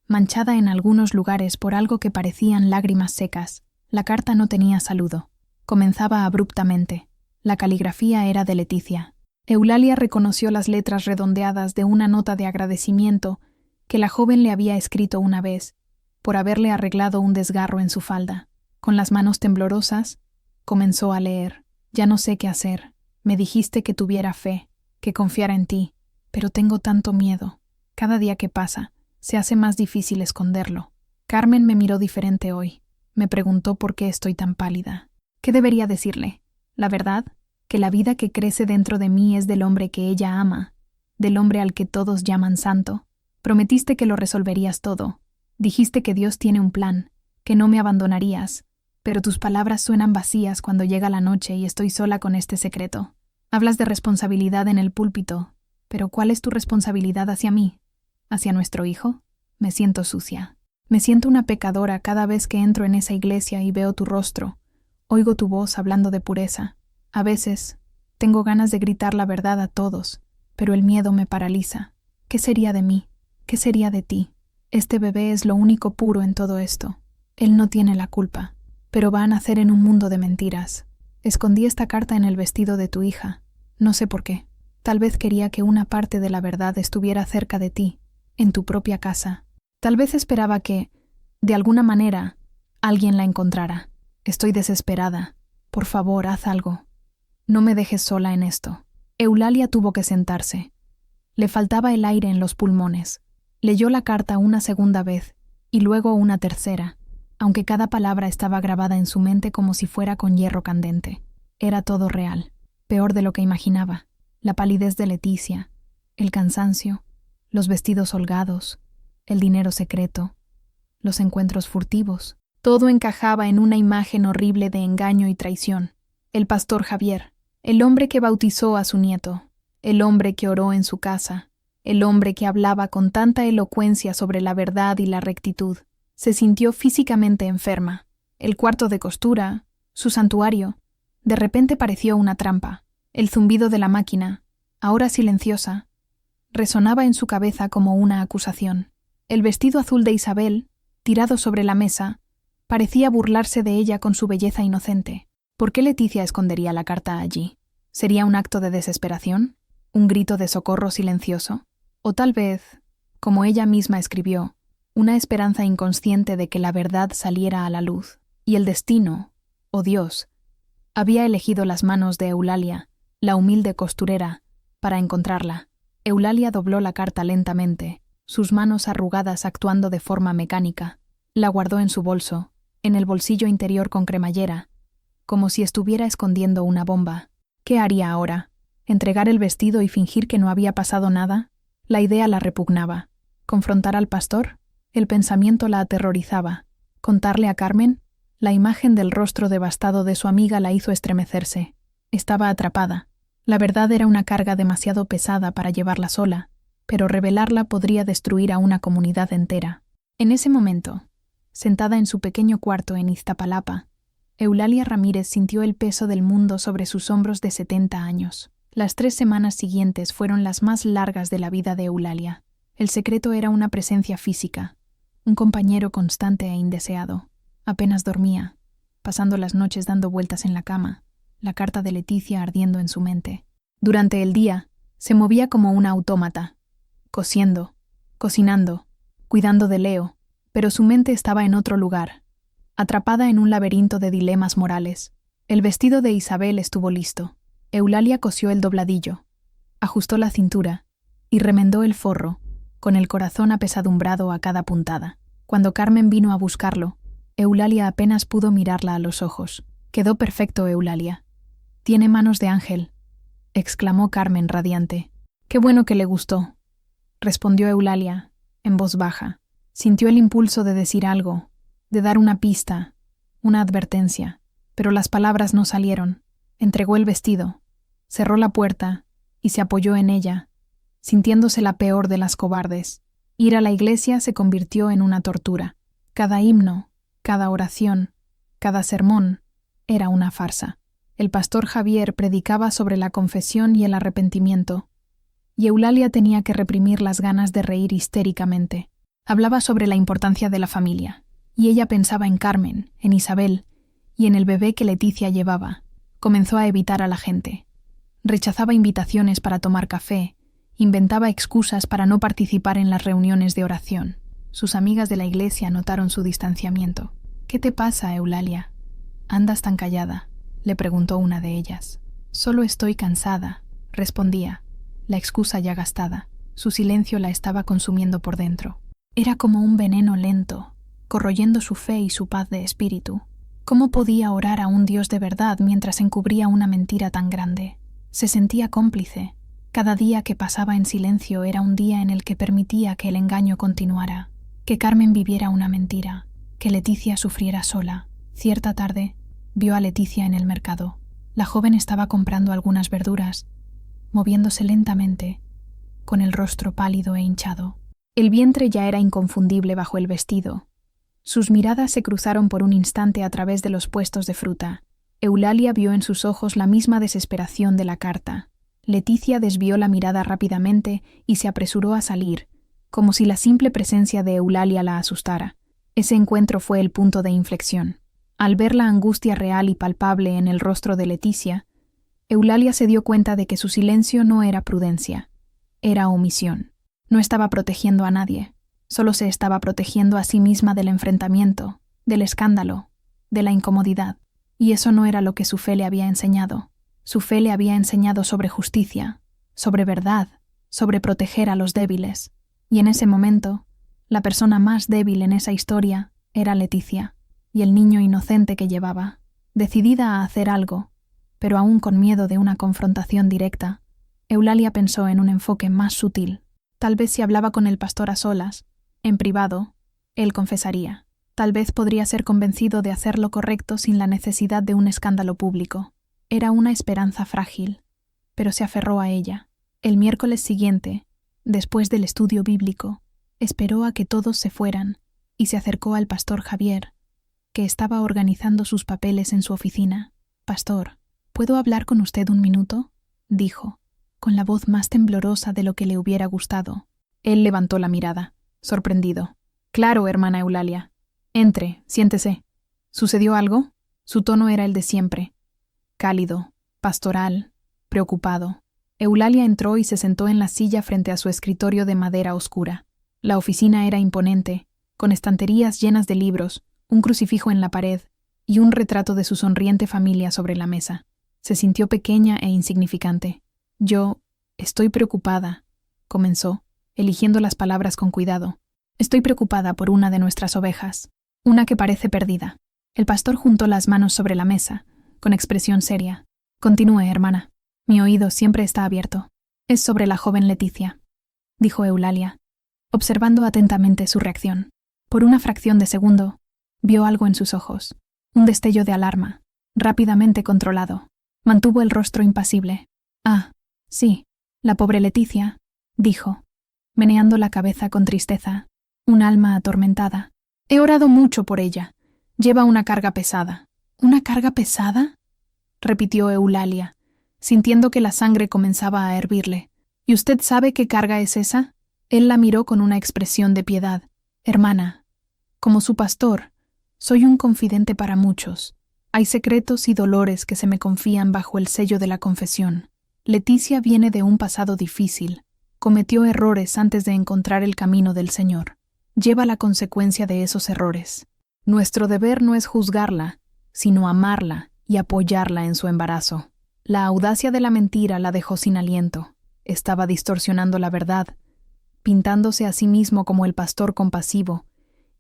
manchada en algunos lugares por algo que parecían lágrimas secas. La carta no tenía saludo. Comenzaba abruptamente. La caligrafía era de Leticia. Eulalia reconoció las letras redondeadas de una nota de agradecimiento que la joven le había escrito una vez, por haberle arreglado un desgarro en su falda. Con las manos temblorosas, comenzó a leer. «Ya no sé qué hacer. Me dijiste que tuviera fe, que confiara en ti, pero tengo tanto miedo. Cada día que pasa, se hace más difícil esconderlo. Carmen me miró diferente hoy. Me preguntó por qué estoy tan pálida. ¿Qué debería decirle? La verdad, que la vida que crece dentro de mí es del hombre que ella ama, del hombre al que todos llaman santo. Prometiste que lo resolverías todo. Dijiste que Dios tiene un plan, que no me abandonarías, pero tus palabras suenan vacías cuando llega la noche y estoy sola con este secreto. Hablas de responsabilidad en el púlpito, pero ¿cuál es tu responsabilidad hacia mí? ¿Hacia nuestro hijo? Me siento sucia. Me siento una pecadora cada vez que entro en esa iglesia y veo tu rostro. Oigo tu voz hablando de pureza. A veces, tengo ganas de gritar la verdad a todos, pero el miedo me paraliza. ¿Qué sería de mí? ¿Qué sería de ti? Este bebé es lo único puro en todo esto. Él no tiene la culpa, pero va a nacer en un mundo de mentiras. Escondí esta carta en el vestido de tu hija. No sé por qué. Tal vez quería que una parte de la verdad estuviera cerca de ti, en tu propia casa. Tal vez esperaba que, de alguna manera, alguien la encontrara. Estoy desesperada. Por favor, haz algo. No me dejes sola en esto». Eulalia tuvo que sentarse. Le faltaba el aire en los pulmones. Leyó la carta una segunda vez, y luego una tercera, aunque cada palabra estaba grabada en su mente como si fuera con hierro candente. Era todo real, peor de lo que imaginaba. La palidez de Leticia, el cansancio, los vestidos holgados, el dinero secreto, los encuentros furtivos. Todo encajaba en una imagen horrible de engaño y traición. El pastor Javier, el hombre que bautizó a su nieto, el hombre que oró en su casa, el hombre que hablaba con tanta elocuencia sobre la verdad y la rectitud, se sintió físicamente enferma. El cuarto de costura, su santuario, de repente pareció una trampa. El zumbido de la máquina, ahora silenciosa, resonaba en su cabeza como una acusación. El vestido azul de Isabel, tirado sobre la mesa, parecía burlarse de ella con su belleza inocente. ¿Por qué Leticia escondería la carta allí? ¿Sería un acto de desesperación? ¿Un grito de socorro silencioso? O tal vez, como ella misma escribió, una esperanza inconsciente de que la verdad saliera a la luz. Y el destino, o Dios, había elegido las manos de Eulalia, la humilde costurera, para encontrarla. Eulalia dobló la carta lentamente, sus manos arrugadas actuando de forma mecánica. La guardó en su bolso, en el bolsillo interior con cremallera, como si estuviera escondiendo una bomba. ¿Qué haría ahora? ¿Entregar el vestido y fingir que no había pasado nada? La idea la repugnaba. ¿Confrontar al pastor? El pensamiento la aterrorizaba. ¿Contarle a Carmen? La imagen del rostro devastado de su amiga la hizo estremecerse. Estaba atrapada. La verdad era una carga demasiado pesada para llevarla sola, pero revelarla podría destruir a una comunidad entera. En ese momento, sentada en su pequeño cuarto en Iztapalapa, Eulalia Ramírez sintió el peso del mundo sobre sus hombros de 70 años. Las 3 semanas siguientes fueron las más largas de la vida de Eulalia. El secreto era una presencia física, un compañero constante e indeseado. Apenas dormía, pasando las noches dando vueltas en la cama, la carta de Leticia ardiendo en su mente. Durante el día, se movía como una autómata, cosiendo, cocinando, cuidando de Leo, pero su mente estaba en otro lugar, atrapada en un laberinto de dilemas morales. El vestido de Isabel estuvo listo. Eulalia cosió el dobladillo, ajustó la cintura y remendó el forro, con el corazón apesadumbrado a cada puntada. Cuando Carmen vino a buscarlo, Eulalia apenas pudo mirarla a los ojos. «Quedó perfecto, Eulalia. Tiene manos de ángel», exclamó Carmen radiante. «Qué bueno que le gustó», respondió Eulalia, en voz baja. Sintió el impulso de decir algo, de dar una pista, una advertencia, pero las palabras no salieron. Entregó el vestido, cerró la puerta y se apoyó en ella, sintiéndose la peor de las cobardes. Ir a la iglesia se convirtió en una tortura. Cada himno, cada oración, cada sermón era una farsa. El pastor Javier predicaba sobre la confesión y el arrepentimiento, y Eulalia tenía que reprimir las ganas de reír histéricamente. Hablaba sobre la importancia de la familia, y ella pensaba en Carmen, en Isabel, y en el bebé que Leticia llevaba. Comenzó a evitar a la gente. Rechazaba invitaciones para tomar café, inventaba excusas para no participar en las reuniones de oración. Sus amigas de la iglesia notaron su distanciamiento. «¿Qué te pasa, Eulalia? ¿Andas tan callada?», le preguntó una de ellas. «Solo estoy cansada», respondía, la excusa ya gastada. Su silencio la estaba consumiendo por dentro. Era como un veneno lento, corroyendo su fe y su paz de espíritu. ¿Cómo podía orar a un Dios de verdad mientras encubría una mentira tan grande? Se sentía cómplice. Cada día que pasaba en silencio era un día en el que permitía que el engaño continuara, que Carmen viviera una mentira, que Leticia sufriera sola. Cierta tarde, vio a Leticia en el mercado. La joven estaba comprando algunas verduras, moviéndose lentamente, con el rostro pálido e hinchado. El vientre ya era inconfundible bajo el vestido. Sus miradas se cruzaron por un instante a través de los puestos de fruta. Eulalia vio en sus ojos la misma desesperación de la carta. Leticia desvió la mirada rápidamente y se apresuró a salir, como si la simple presencia de Eulalia la asustara. Ese encuentro fue el punto de inflexión. Al ver la angustia real y palpable en el rostro de Leticia, Eulalia se dio cuenta de que su silencio no era prudencia, era omisión. No estaba protegiendo a nadie, solo se estaba protegiendo a sí misma del enfrentamiento, del escándalo, de la incomodidad. Y eso no era lo que su fe le había enseñado. Su fe le había enseñado sobre justicia, sobre verdad, sobre proteger a los débiles. Y en ese momento, la persona más débil en esa historia era Leticia, y el niño inocente que llevaba. Decidida a hacer algo, pero aún con miedo de una confrontación directa, Eulalia pensó en un enfoque más sutil. Tal vez si hablaba con el pastor a solas, en privado, él confesaría. Tal vez podría ser convencido de hacer lo correcto sin la necesidad de un escándalo público. Era una esperanza frágil, pero se aferró a ella. El miércoles siguiente, después del estudio bíblico, esperó a que todos se fueran y se acercó al pastor Javier, que estaba organizando sus papeles en su oficina. «Pastor, ¿puedo hablar con usted un minuto?», dijo, con la voz más temblorosa de lo que le hubiera gustado. Él levantó la mirada, sorprendido. «Claro, hermana Eulalia. Entre, siéntese». ¿Sucedió algo? Su tono era el de siempre, cálido, pastoral, preocupado. Eulalia entró y se sentó en la silla frente a su escritorio de madera oscura. La oficina era imponente, con estanterías llenas de libros, un crucifijo en la pared y un retrato de su sonriente familia sobre la mesa. Se sintió pequeña e insignificante. «Yo estoy preocupada», comenzó, eligiendo las palabras con cuidado. «Estoy preocupada por una de nuestras ovejas, una que parece perdida». El pastor juntó las manos sobre la mesa, con expresión seria. «Continúe, hermana. Mi oído siempre está abierto. Es sobre la joven Leticia», dijo Eulalia, observando atentamente su reacción. Por una fracción de segundo, vio algo en sus ojos, un destello de alarma, rápidamente controlado. Mantuvo el rostro impasible. «Ah, sí, la pobre Leticia», dijo, meneando la cabeza con tristeza, un alma atormentada. «He orado mucho por ella. Lleva una carga pesada». «¿Una carga pesada?», repitió Eulalia, sintiendo que la sangre comenzaba a hervirle. «¿Y usted sabe qué carga es esa?». Él la miró con una expresión de piedad. «Hermana, como su pastor, soy un confidente para muchos. Hay secretos y dolores que se me confían bajo el sello de la confesión. Leticia viene de un pasado difícil. Cometió errores antes de encontrar el camino del Señor. Lleva la consecuencia de esos errores. Nuestro deber no es juzgarla, sino amarla y apoyarla en su embarazo». La audacia de la mentira la dejó sin aliento. Estaba distorsionando la verdad, pintándose a sí mismo como el pastor compasivo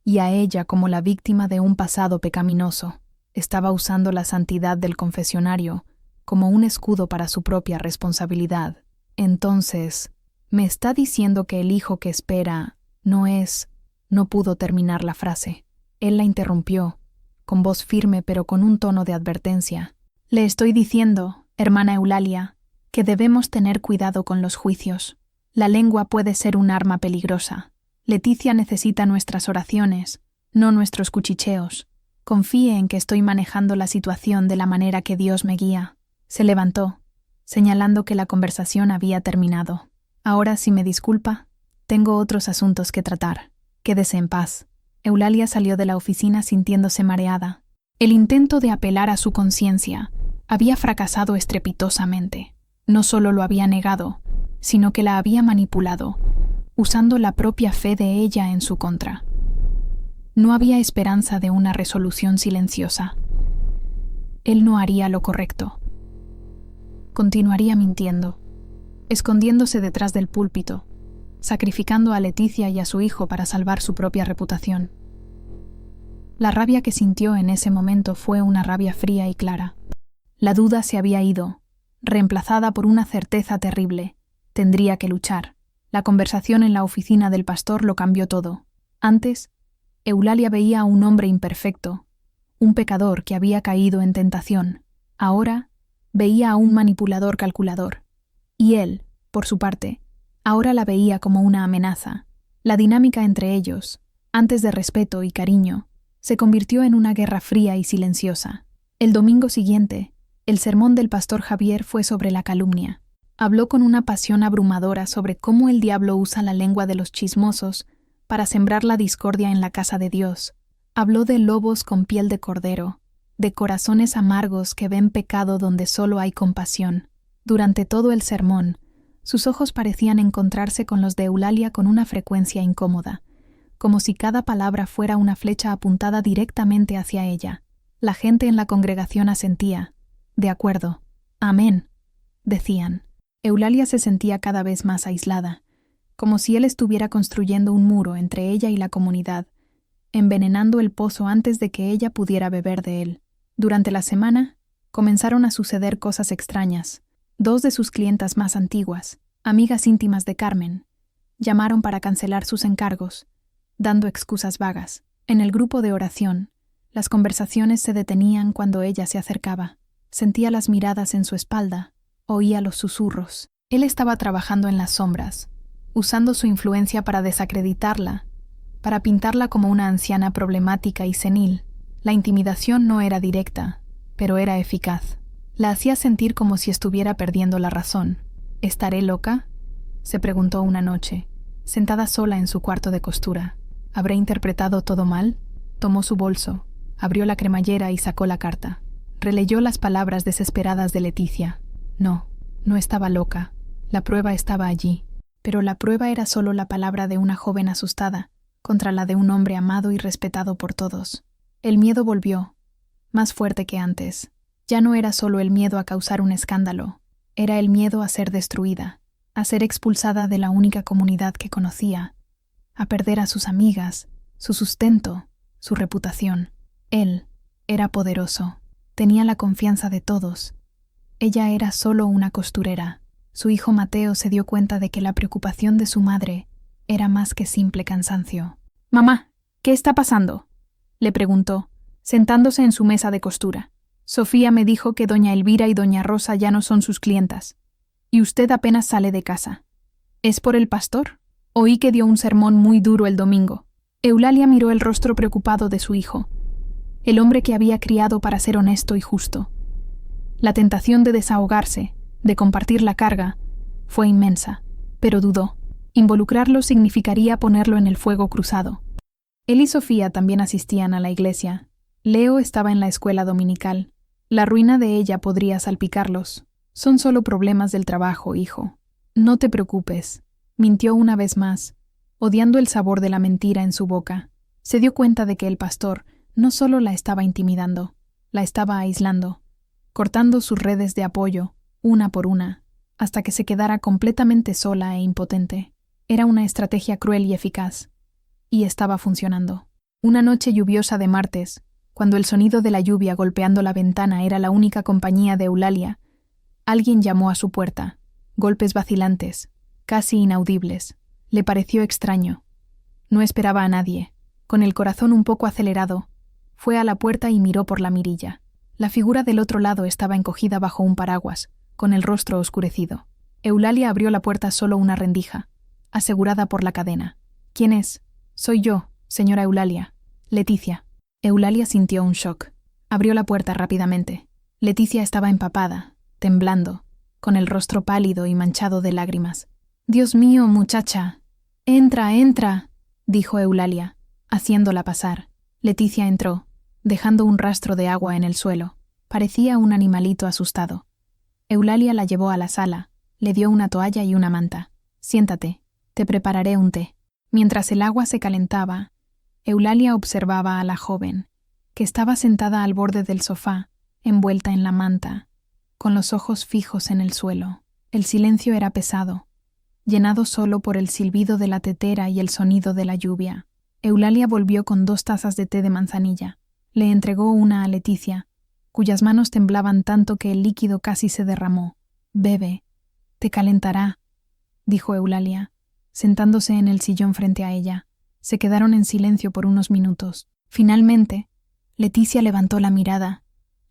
y a ella como la víctima de un pasado pecaminoso. Estaba usando la santidad del confesionario como un escudo para su propia responsabilidad. «Entonces, ¿me está diciendo que el hijo que espera no es...?» No pudo terminar la frase. Él la interrumpió, con voz firme pero con un tono de advertencia. «Le estoy diciendo, hermana Eulalia, que debemos tener cuidado con los juicios. La lengua puede ser un arma peligrosa. Leticia necesita nuestras oraciones, no nuestros cuchicheos. Confíe en que estoy manejando la situación de la manera que Dios me guía. Se levantó, señalando que la conversación había terminado. Ahora, si me disculpa, tengo otros asuntos que tratar. Quédese en paz. Eulalia salió de la oficina sintiéndose mareada. El intento de apelar a su conciencia había fracasado estrepitosamente. No solo lo había negado, sino que la había manipulado, usando la propia fe de ella en su contra. No había esperanza de una resolución silenciosa. Él no haría lo correcto. Continuaría mintiendo, escondiéndose detrás del púlpito, sacrificando a Leticia y a su hijo para salvar su propia reputación. La rabia que sintió en ese momento fue una rabia fría y clara. La duda se había ido, reemplazada por una certeza terrible. Tendría que luchar. La conversación en la oficina del pastor lo cambió todo. Antes, Eulalia veía a un hombre imperfecto, un pecador que había caído en tentación. Ahora, veía a un manipulador calculador. Y él, por su parte, ahora la veía como una amenaza. La dinámica entre ellos, antes de respeto y cariño, se convirtió en una guerra fría y silenciosa. El domingo siguiente, el sermón del pastor Javier fue sobre la calumnia. Habló con una pasión abrumadora sobre cómo el diablo usa la lengua de los chismosos para sembrar la discordia en la casa de Dios. Habló de lobos con piel de cordero, de corazones amargos que ven pecado donde solo hay compasión. Durante todo el sermón, sus ojos parecían encontrarse con los de Eulalia con una frecuencia incómoda, como si cada palabra fuera una flecha apuntada directamente hacia ella. La gente en la congregación asentía. De acuerdo. Amén, decían. Eulalia se sentía cada vez más aislada, como si él estuviera construyendo un muro entre ella y la comunidad, envenenando el pozo antes de que ella pudiera beber de él. Durante la semana, comenzaron a suceder cosas extrañas. 2 de sus clientas más antiguas, amigas íntimas de Carmen, llamaron para cancelar sus encargos, dando excusas vagas. En el grupo de oración, las conversaciones se detenían cuando ella se acercaba. Sentía las miradas en su espalda, oía los susurros. Él estaba trabajando en las sombras, usando su influencia para desacreditarla, para pintarla como una anciana problemática y senil. La intimidación no era directa, pero era eficaz. La hacía sentir como si estuviera perdiendo la razón. ¿Estaré loca?, se preguntó una noche, sentada sola en su cuarto de costura. ¿Habré interpretado todo mal? Tomó su bolso, abrió la cremallera y sacó la carta. Releyó las palabras desesperadas de Leticia. No estaba loca. La prueba estaba allí. Pero la prueba era solo la palabra de una joven asustada contra la de un hombre amado y respetado por todos. El miedo volvió, más fuerte que antes. Ya no era solo el miedo a causar un escándalo, era el miedo a ser destruida, a ser expulsada de la única comunidad que conocía, a perder a sus amigas, su sustento, su reputación. Él era poderoso, tenía la confianza de todos. Ella era solo una costurera. Su hijo Mateo se dio cuenta de que la preocupación de su madre era más que simple cansancio. «Mamá, ¿qué está pasando?», le preguntó, sentándose en su mesa de costura. «Sofía me dijo que doña Elvira y doña Rosa ya no son sus clientas, y usted apenas sale de casa. ¿Es por el pastor? Oí que dio un sermón muy duro el domingo». Eulalia miró el rostro preocupado de su hijo, el hombre que había criado para ser honesto y justo. La tentación de desahogarse, de compartir la carga, fue inmensa, pero dudó. Involucrarlo significaría ponerlo en el fuego cruzado. Él y Sofía también asistían a la iglesia. Leo estaba en la escuela dominical. La ruina de ella podría salpicarlos. «Son solo problemas del trabajo, hijo. No te preocupes», mintió una vez más, odiando el sabor de la mentira en su boca. Se dio cuenta de que el pastor no solo la estaba intimidando, la estaba aislando, cortando sus redes de apoyo, una por una, hasta que se quedara completamente sola e impotente. Era una estrategia cruel y eficaz, y estaba funcionando. Una noche lluviosa de martes, cuando el sonido de la lluvia golpeando la ventana era la única compañía de Eulalia, alguien llamó a su puerta, golpes vacilantes, casi inaudibles. Le pareció extraño. No esperaba a nadie. Con el corazón un poco acelerado, fue a la puerta y miró por la mirilla. La figura del otro lado estaba encogida bajo un paraguas, con el rostro oscurecido. Eulalia abrió la puerta solo una rendija, asegurada por la cadena. ¿Quién es? Soy yo, señora Eulalia. Leticia. Eulalia sintió un shock. Abrió la puerta rápidamente. Leticia estaba empapada, temblando, con el rostro pálido y manchado de lágrimas. «Dios mío, muchacha. Entra, entra», dijo Eulalia, haciéndola pasar. Leticia entró, dejando un rastro de agua en el suelo. Parecía un animalito asustado. Eulalia la llevó a la sala, le dio una toalla y una manta. «Siéntate, te prepararé un té». Mientras el agua se calentaba, Eulalia observaba a la joven, que estaba sentada al borde del sofá, envuelta en la manta, con los ojos fijos en el suelo. El silencio era pesado, llenado solo por el silbido de la tetera y el sonido de la lluvia. Eulalia volvió con 2 tazas de té de manzanilla. Le entregó una a Leticia, cuyas manos temblaban tanto que el líquido casi se derramó. «Bebe, te calentará», dijo Eulalia, sentándose en el sillón frente a ella. Se quedaron en silencio por unos minutos. Finalmente, Leticia levantó la mirada,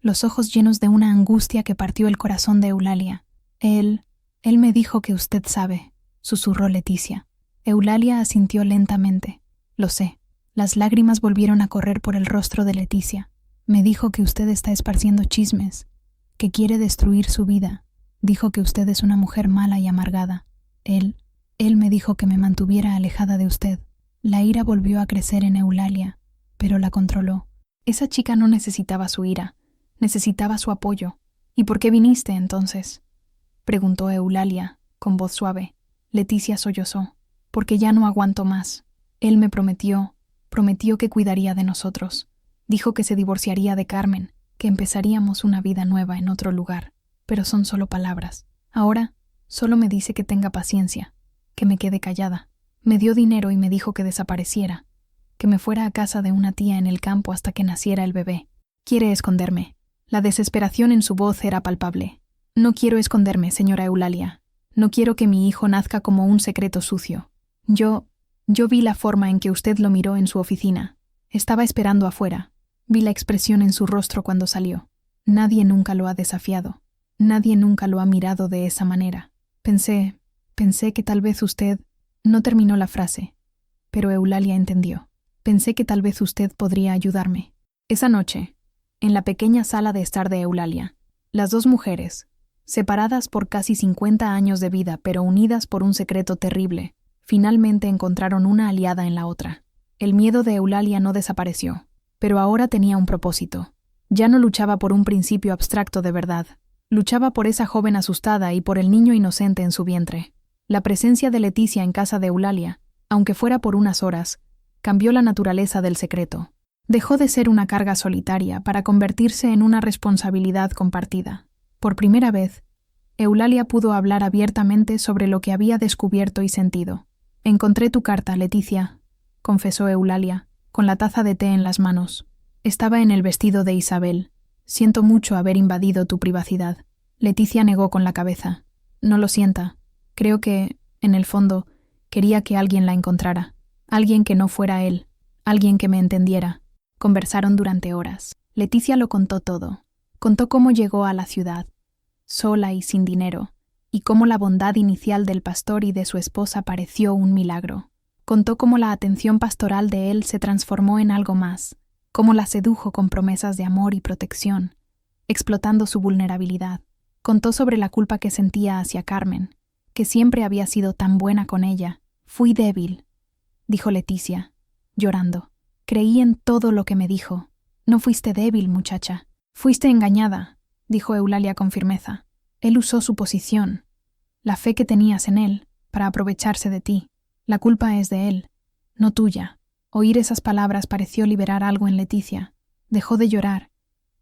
los ojos llenos de una angustia que partió el corazón de Eulalia. Él me dijo que usted sabe», susurró Leticia. Eulalia asintió lentamente. «Lo sé». Las lágrimas volvieron a correr por el rostro de Leticia. «Me dijo que usted está esparciendo chismes, que quiere destruir su vida. Dijo que usted es una mujer mala y amargada. Él me dijo que me mantuviera alejada de usted». La ira volvió a crecer en Eulalia, pero la controló. Esa chica no necesitaba su ira, necesitaba su apoyo. «¿Y por qué viniste, entonces?», preguntó Eulalia, con voz suave. Leticia sollozó. «Porque ya no aguanto más. Él me prometió que cuidaría de nosotros. Dijo que se divorciaría de Carmen, que empezaríamos una vida nueva en otro lugar. Pero son solo palabras. Ahora solo me dice que tenga paciencia, que me quede callada. Me dio dinero y me dijo que desapareciera, que me fuera a casa de una tía en el campo hasta que naciera el bebé. Quiere esconderme». La desesperación en su voz era palpable. «No quiero esconderme, señora Eulalia. No quiero que mi hijo nazca como un secreto sucio. Yo vi la forma en que usted lo miró en su oficina. Estaba esperando afuera. Vi la expresión en su rostro cuando salió. Nadie nunca lo ha desafiado. Nadie nunca lo ha mirado de esa manera. Pensé que tal vez usted…» No terminó la frase, pero Eulalia entendió. «Pensé que tal vez usted podría ayudarme». Esa noche, en la pequeña sala de estar de Eulalia, las 2 mujeres, separadas por casi 50 años de vida pero unidas por un secreto terrible, finalmente encontraron una aliada en la otra. El miedo de Eulalia no desapareció, pero ahora tenía un propósito. Ya no luchaba por un principio abstracto de verdad. Luchaba por esa joven asustada y por el niño inocente en su vientre. La presencia de Leticia en casa de Eulalia, aunque fuera por unas horas, cambió la naturaleza del secreto. Dejó de ser una carga solitaria para convertirse en una responsabilidad compartida. Por primera vez, Eulalia pudo hablar abiertamente sobre lo que había descubierto y sentido. «Encontré tu carta, Leticia», confesó Eulalia, con la taza de té en las manos. «Estaba en el vestido de Isabel. Siento mucho haber invadido tu privacidad». Leticia negó con la cabeza. «No lo sienta. Creo que, en el fondo, quería que alguien la encontrara. Alguien que no fuera él. Alguien que me entendiera». Conversaron durante horas. Leticia lo contó todo. Contó cómo llegó a la ciudad, sola y sin dinero, y cómo la bondad inicial del pastor y de su esposa pareció un milagro. Contó cómo la atención pastoral de él se transformó en algo más, cómo la sedujo con promesas de amor y protección, explotando su vulnerabilidad. Contó sobre la culpa que sentía hacia Carmen, que siempre había sido tan buena con ella. «Fui débil», dijo Leticia, llorando. «Creí en todo lo que me dijo». «No fuiste débil, muchacha. Fuiste engañada», dijo Eulalia con firmeza. «Él usó su posición, la fe que tenías en él, para aprovecharse de ti. La culpa es de él, no tuya». Oír esas palabras pareció liberar algo en Leticia. Dejó de llorar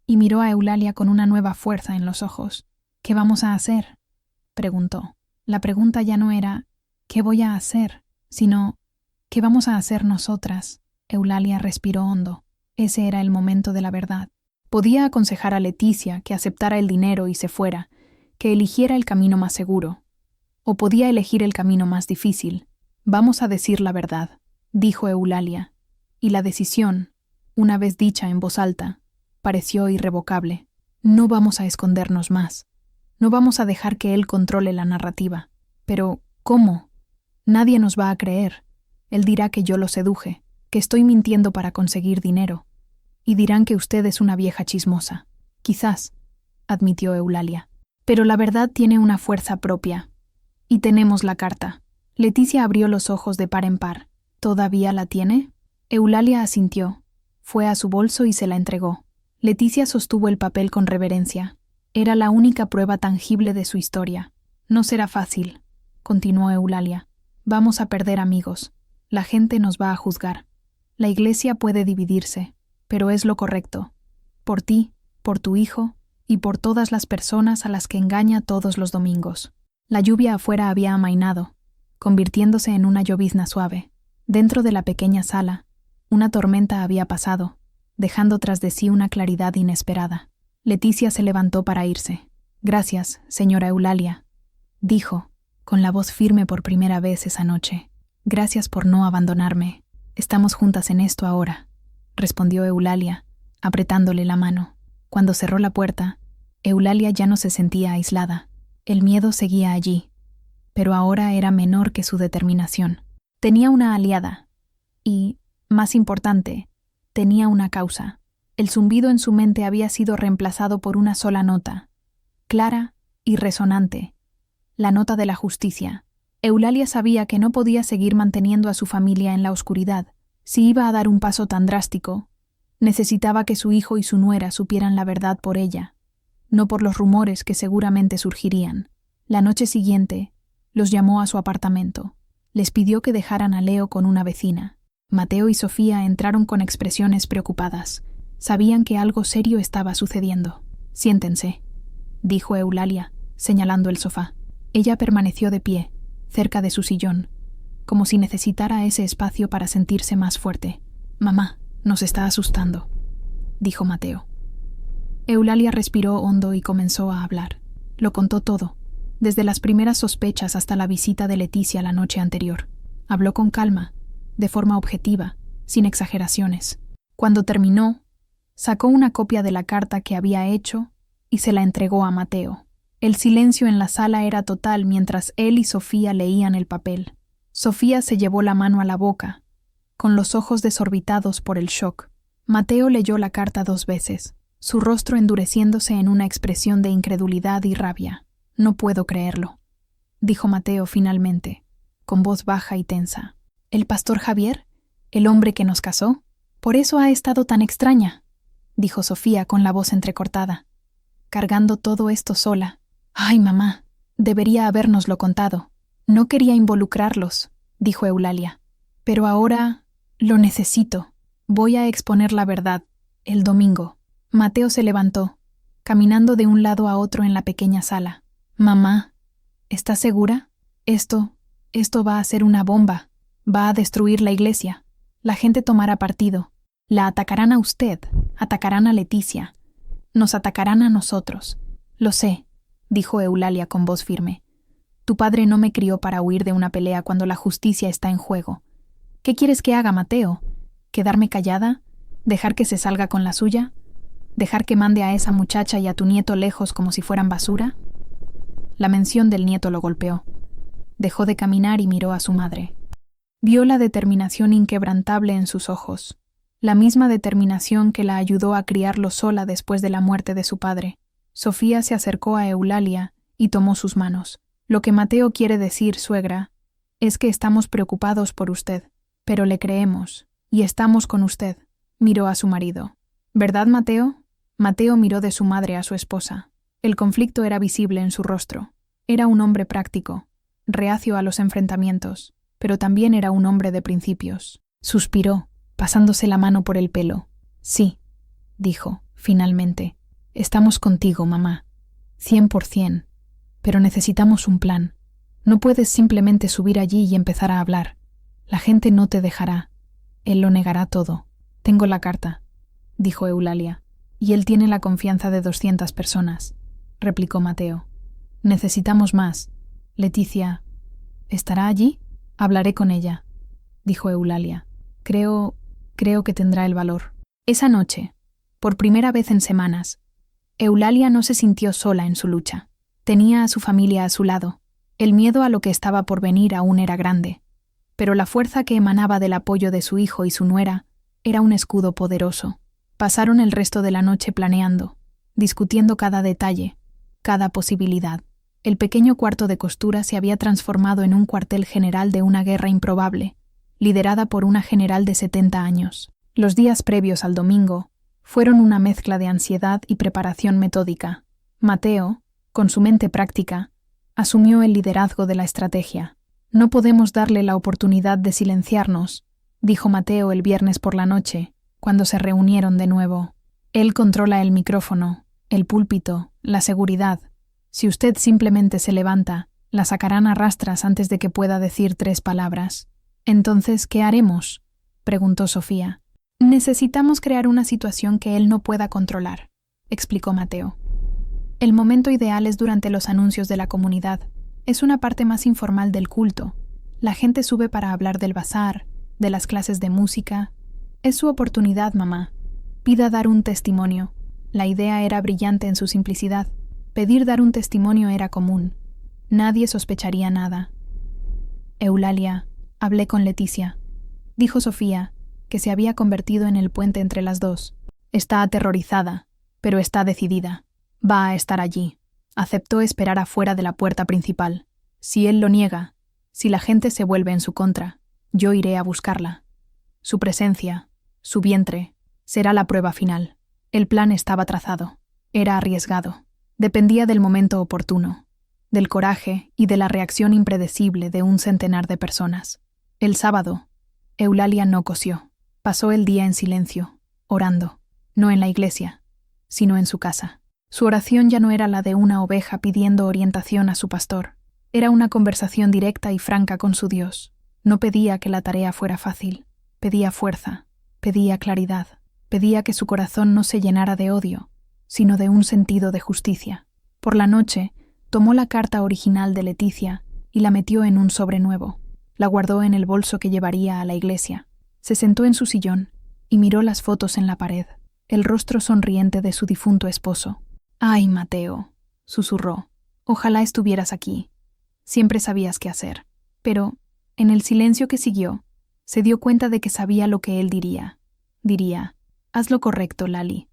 y miró a Eulalia con una nueva fuerza en los ojos. «¿Qué vamos a hacer?», preguntó. La pregunta ya no era «¿qué voy a hacer?», sino «¿qué vamos a hacer nosotras?». Eulalia respiró hondo. Ese era el momento de la verdad. Podía aconsejar a Leticia que aceptara el dinero y se fuera, que eligiera el camino más seguro. O podía elegir el camino más difícil. «Vamos a decir la verdad», dijo Eulalia, y la decisión, una vez dicha en voz alta, pareció irrevocable. «No vamos a escondernos más». No vamos a dejar que él controle la narrativa. Pero, ¿cómo? Nadie nos va a creer. Él dirá que yo lo seduje, que estoy mintiendo para conseguir dinero. Y dirán que usted es una vieja chismosa. Quizás, admitió Eulalia. Pero la verdad tiene una fuerza propia. Y tenemos la carta. Leticia abrió los ojos de par en par. ¿Todavía la tiene? Eulalia asintió. Fue a su bolso y se la entregó. Leticia sostuvo el papel con reverencia. Era la única prueba tangible de su historia. No será fácil, continuó Eulalia. Vamos a perder amigos. La gente nos va a juzgar. La iglesia puede dividirse, pero es lo correcto. Por ti, por tu hijo y por todas las personas a las que engaña todos los domingos. La lluvia afuera había amainado, convirtiéndose en una llovizna suave. Dentro de la pequeña sala, una tormenta había pasado, dejando tras de sí una claridad inesperada. Leticia se levantó para irse. Gracias, señora Eulalia, dijo, con la voz firme por primera vez esa noche. Gracias por no abandonarme. Estamos juntas en esto ahora, respondió Eulalia, apretándole la mano. Cuando cerró la puerta, Eulalia ya no se sentía aislada. El miedo seguía allí, pero ahora era menor que su determinación. Tenía una aliada y, más importante, tenía una causa. El zumbido en su mente había sido reemplazado por una sola nota, clara y resonante, la nota de la justicia. Eulalia sabía que no podía seguir manteniendo a su familia en la oscuridad. Si iba a dar un paso tan drástico, necesitaba que su hijo y su nuera supieran la verdad por ella, no por los rumores que seguramente surgirían. La noche siguiente, los llamó a su apartamento. Les pidió que dejaran a Leo con una vecina. Mateo y Sofía entraron con expresiones preocupadas. Sabían que algo serio estaba sucediendo. Siéntense, dijo Eulalia, señalando el sofá. Ella permaneció de pie, cerca de su sillón, como si necesitara ese espacio para sentirse más fuerte. Mamá, nos está asustando, dijo Mateo. Eulalia respiró hondo y comenzó a hablar. Lo contó todo, desde las primeras sospechas hasta la visita de Leticia la noche anterior. Habló con calma, de forma objetiva, sin exageraciones. Cuando terminó, sacó una copia de la carta que había hecho y se la entregó a Mateo. El silencio en la sala era total mientras él y Sofía leían el papel. Sofía se llevó la mano a la boca, con los ojos desorbitados por el shock. Mateo leyó la carta 2 veces, su rostro endureciéndose en una expresión de incredulidad y rabia. No puedo creerlo, dijo Mateo finalmente, con voz baja y tensa. ¿El pastor Javier? ¿El hombre que nos casó? Por eso ha estado tan extraña, dijo Sofía con la voz entrecortada, cargando todo esto sola. Ay, mamá, debería habérnoslo contado. No quería involucrarlos, dijo Eulalia. Pero ahora lo necesito. Voy a exponer la verdad, el domingo. Mateo se levantó, caminando de un lado a otro en la pequeña sala. Mamá, ¿estás segura? Esto va a ser una bomba. Va a destruir la iglesia. La gente tomará partido. La atacarán a usted, atacarán a Leticia. Nos atacarán a nosotros. Lo sé, dijo Eulalia con voz firme. Tu padre no me crió para huir de una pelea cuando la justicia está en juego. ¿Qué quieres que haga, Mateo? ¿Quedarme callada? ¿Dejar que se salga con la suya? ¿Dejar que mande a esa muchacha y a tu nieto lejos como si fueran basura? La mención del nieto lo golpeó. Dejó de caminar y miró a su madre. Vio la determinación inquebrantable en sus ojos, la misma determinación que la ayudó a criarlo sola después de la muerte de su padre. Sofía se acercó a Eulalia y tomó sus manos. Lo que Mateo quiere decir, suegra, es que estamos preocupados por usted, pero le creemos, y estamos con usted. Miró a su marido. ¿Verdad, Mateo? Mateo miró de su madre a su esposa. El conflicto era visible en su rostro. Era un hombre práctico, reacio a los enfrentamientos, pero también era un hombre de principios. Suspiró, pasándose la mano por el pelo. Sí, dijo, finalmente. Estamos contigo, mamá. 100%. Pero necesitamos un plan. No puedes simplemente subir allí y empezar a hablar. La gente no te dejará. Él lo negará todo. Tengo la carta, dijo Eulalia. Y él tiene la confianza de 200 personas, replicó Mateo. Necesitamos más. Leticia, ¿estará allí? Hablaré con ella, dijo Eulalia. Creo que tendrá el valor. Esa noche, por primera vez en semanas, Eulalia no se sintió sola en su lucha. Tenía a su familia a su lado. El miedo a lo que estaba por venir aún era grande, pero la fuerza que emanaba del apoyo de su hijo y su nuera era un escudo poderoso. Pasaron el resto de la noche planeando, discutiendo cada detalle, cada posibilidad. El pequeño cuarto de costura se había transformado en un cuartel general de una guerra improbable, liderada por una general de 70 años. Los días previos al domingo fueron una mezcla de ansiedad y preparación metódica. Mateo, con su mente práctica, asumió el liderazgo de la estrategia. «No podemos darle la oportunidad de silenciarnos», dijo Mateo el viernes por la noche, cuando se reunieron de nuevo. «Él controla el micrófono, el púlpito, la seguridad. Si usted simplemente se levanta, la sacarán a rastras antes de que pueda decir 3 palabras». «Entonces, ¿qué haremos?», preguntó Sofía. «Necesitamos crear una situación que él no pueda controlar», explicó Mateo. «El momento ideal es durante los anuncios de la comunidad. Es una parte más informal del culto. La gente sube para hablar del bazar, de las clases de música. Es su oportunidad, mamá. Pida dar un testimonio». La idea era brillante en su simplicidad. Pedir dar un testimonio era común. Nadie sospecharía nada. «Eulalia, hablé con Leticia», dijo Sofía, que se había convertido en el puente entre las dos. «Está aterrorizada, pero está decidida. Va a estar allí. Aceptó esperar afuera de la puerta principal. Si él lo niega, si la gente se vuelve en su contra, yo iré a buscarla. Su presencia, su vientre, será la prueba final». El plan estaba trazado. Era arriesgado. Dependía del momento oportuno, del coraje y de la reacción impredecible de un centenar de personas. El sábado, Eulalia no cosió. Pasó el día en silencio, orando, no en la iglesia, sino en su casa. Su oración ya no era la de una oveja pidiendo orientación a su pastor. Era una conversación directa y franca con su Dios. No pedía que la tarea fuera fácil. Pedía fuerza, pedía claridad, pedía que su corazón no se llenara de odio, sino de un sentido de justicia. Por la noche, tomó la carta original de Leticia y la metió en un sobre nuevo. La guardó en el bolso que llevaría a la iglesia. Se sentó en su sillón y miró las fotos en la pared, el rostro sonriente de su difunto esposo. «Ay, Mateo», susurró, «ojalá estuvieras aquí. Siempre sabías qué hacer». Pero, en el silencio que siguió, se dio cuenta de que sabía lo que él diría. Diría: «Haz lo correcto, Lali,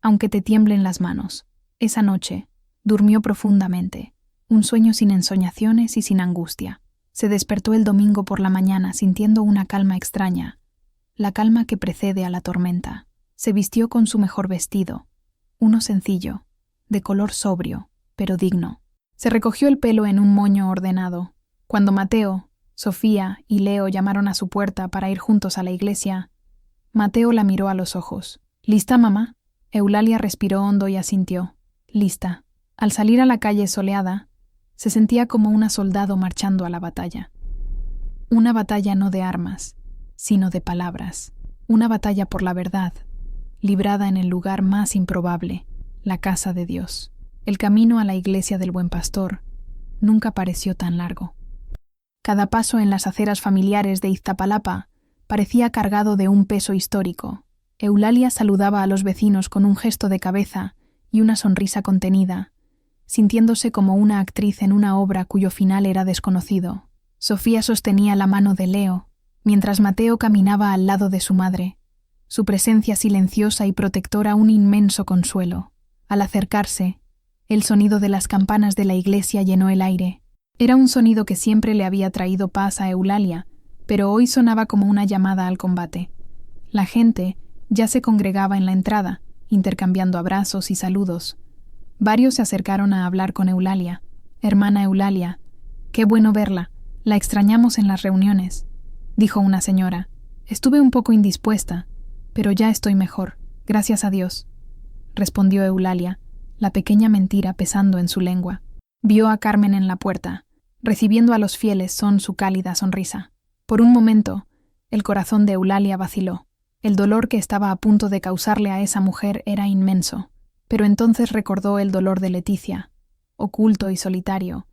aunque te tiemblen las manos». Esa noche, durmió profundamente, un sueño sin ensoñaciones y sin angustia. Se despertó el domingo por la mañana sintiendo una calma extraña, la calma que precede a la tormenta. Se vistió con su mejor vestido, uno sencillo, de color sobrio, pero digno. Se recogió el pelo en un moño ordenado. Cuando Mateo, Sofía y Leo llamaron a su puerta para ir juntos a la iglesia, Mateo la miró a los ojos. «¿Lista, mamá?» Eulalia respiró hondo y asintió. «Lista». Al salir a la calle soleada, se sentía como una soldado marchando a la batalla. Una batalla no de armas, sino de palabras. Una batalla por la verdad, librada en el lugar más improbable, la casa de Dios. El camino a la iglesia del Buen Pastor nunca pareció tan largo. Cada paso en las aceras familiares de Iztapalapa parecía cargado de un peso histórico. Eulalia saludaba a los vecinos con un gesto de cabeza y una sonrisa contenida, sintiéndose como una actriz en una obra cuyo final era desconocido. Sofía sostenía la mano de Leo, mientras Mateo caminaba al lado de su madre, su presencia silenciosa y protectora un inmenso consuelo. Al acercarse, el sonido de las campanas de la iglesia llenó el aire. Era un sonido que siempre le había traído paz a Eulalia, pero hoy sonaba como una llamada al combate. La gente ya se congregaba en la entrada, intercambiando abrazos y saludos. Varios se acercaron a hablar con Eulalia. «Hermana Eulalia, qué bueno verla. La extrañamos en las reuniones», dijo una señora. «Estuve un poco indispuesta, pero ya estoy mejor, gracias a Dios», respondió Eulalia, la pequeña mentira pesando en su lengua. Vio a Carmen en la puerta, recibiendo a los fieles son su cálida sonrisa. Por un momento, el corazón de Eulalia vaciló. El dolor que estaba a punto de causarle a esa mujer era inmenso, pero entonces recordó el dolor de Leticia, oculto y solitario,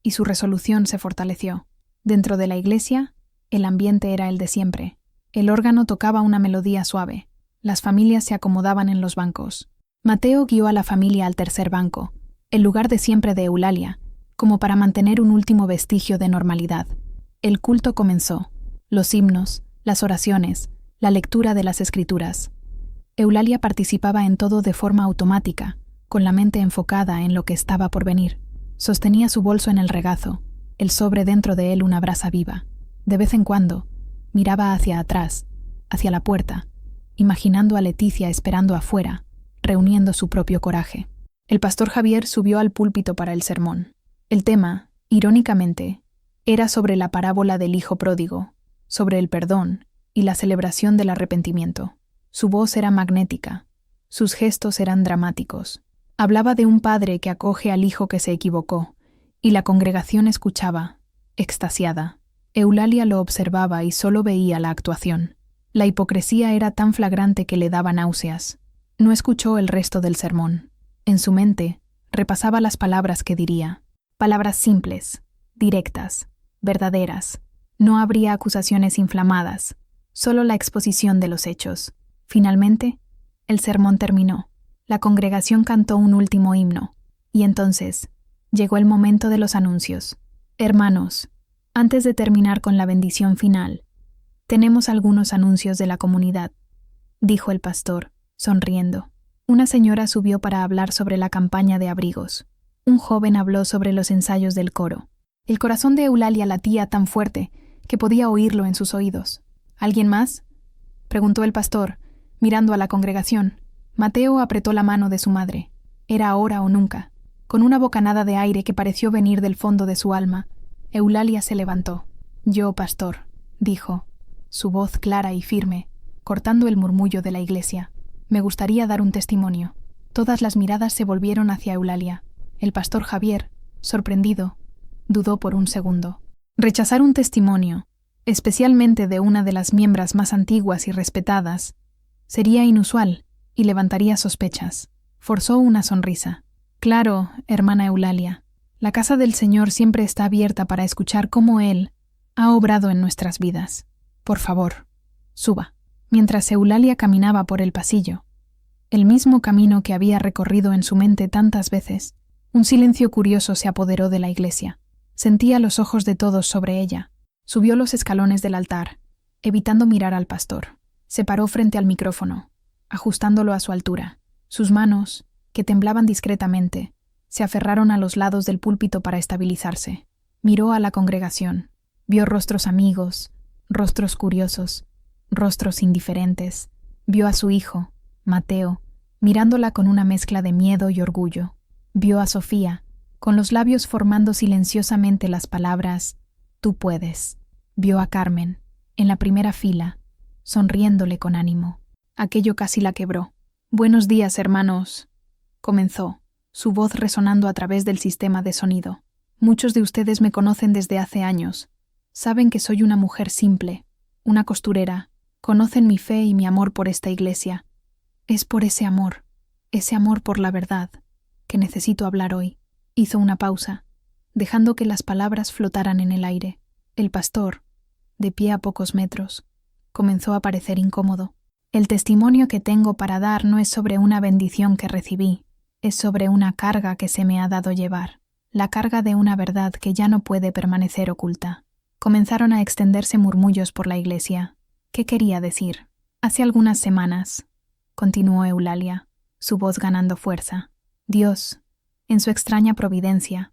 y su resolución se fortaleció. Dentro de la iglesia, el ambiente era el de siempre. El órgano tocaba una melodía suave. Las familias se acomodaban en los bancos. Mateo guió a la familia al tercer banco, el lugar de siempre de Eulalia, como para mantener un último vestigio de normalidad. El culto comenzó. Los himnos, las oraciones, la lectura de las escrituras. Eulalia participaba en todo de forma automática, con la mente enfocada en lo que estaba por venir. Sostenía su bolso en el regazo, el sobre dentro de él una brasa viva. De vez en cuando, miraba hacia atrás, hacia la puerta, imaginando a Leticia esperando afuera, reuniendo su propio coraje. El pastor Javier subió al púlpito para el sermón. El tema, irónicamente, era sobre la parábola del hijo pródigo, sobre el perdón y la celebración del arrepentimiento. Su voz era magnética, sus gestos eran dramáticos. Hablaba de un padre que acoge al hijo que se equivocó, y la congregación escuchaba, extasiada. Eulalia lo observaba y solo veía la actuación. La hipocresía era tan flagrante que le daba náuseas. No escuchó el resto del sermón. En su mente, repasaba las palabras que diría. Palabras simples, directas, verdaderas. No habría acusaciones inflamadas, solo la exposición de los hechos. Finalmente, el sermón terminó. La congregación cantó un último himno, y entonces llegó el momento de los anuncios. Hermanos, antes de terminar con la bendición final, tenemos algunos anuncios de la comunidad, dijo el pastor, sonriendo. Una señora subió para hablar sobre la campaña de abrigos. Un joven habló sobre los ensayos del coro. El corazón de Eulalia latía tan fuerte que podía oírlo en sus oídos. ¿Alguien más?, preguntó el pastor, mirando a la congregación. Mateo apretó la mano de su madre. Era ahora o nunca. Con una bocanada de aire que pareció venir del fondo de su alma, Eulalia se levantó. Yo, pastor, dijo, su voz clara y firme, cortando el murmullo de la iglesia. Me gustaría dar un testimonio. Todas las miradas se volvieron hacia Eulalia. El pastor Javier, sorprendido, dudó por un segundo. Rechazar un testimonio, especialmente de una de las miembros más antiguas y respetadas, sería inusual y levantaría sospechas. Forzó una sonrisa. Claro, hermana Eulalia, la casa del Señor siempre está abierta para escuchar cómo Él ha obrado en nuestras vidas. Por favor, suba. Mientras Eulalia caminaba por el pasillo, el mismo camino que había recorrido en su mente tantas veces, un silencio curioso se apoderó de la iglesia. Sentía los ojos de todos sobre ella. Subió los escalones del altar, evitando mirar al pastor. Se paró frente al micrófono, ajustándolo a su altura. Sus manos, que temblaban discretamente, se aferraron a los lados del púlpito para estabilizarse. Miró a la congregación. Vio rostros amigos, rostros curiosos, rostros indiferentes. Vio a su hijo, Mateo, mirándola con una mezcla de miedo y orgullo. Vio a Sofía, con los labios formando silenciosamente las palabras «Tú puedes». Vio a Carmen, en la primera fila, sonriéndole con ánimo. Aquello casi la quebró. «Buenos días, hermanos», comenzó, su voz resonando a través del sistema de sonido. «Muchos de ustedes me conocen desde hace años. Saben que soy una mujer simple, una costurera. Conocen mi fe y mi amor por esta iglesia. Es por ese amor por la verdad, que necesito hablar hoy». Hizo una pausa, dejando que las palabras flotaran en el aire. El pastor, de pie a pocos metros, comenzó a parecer incómodo. «El testimonio que tengo para dar no es sobre una bendición que recibí, es sobre una carga que se me ha dado llevar, la carga de una verdad que ya no puede permanecer oculta». Comenzaron a extenderse murmullos por la iglesia. ¿Qué quería decir? Hace algunas semanas, continuó Eulalia, su voz ganando fuerza, Dios, en su extraña providencia,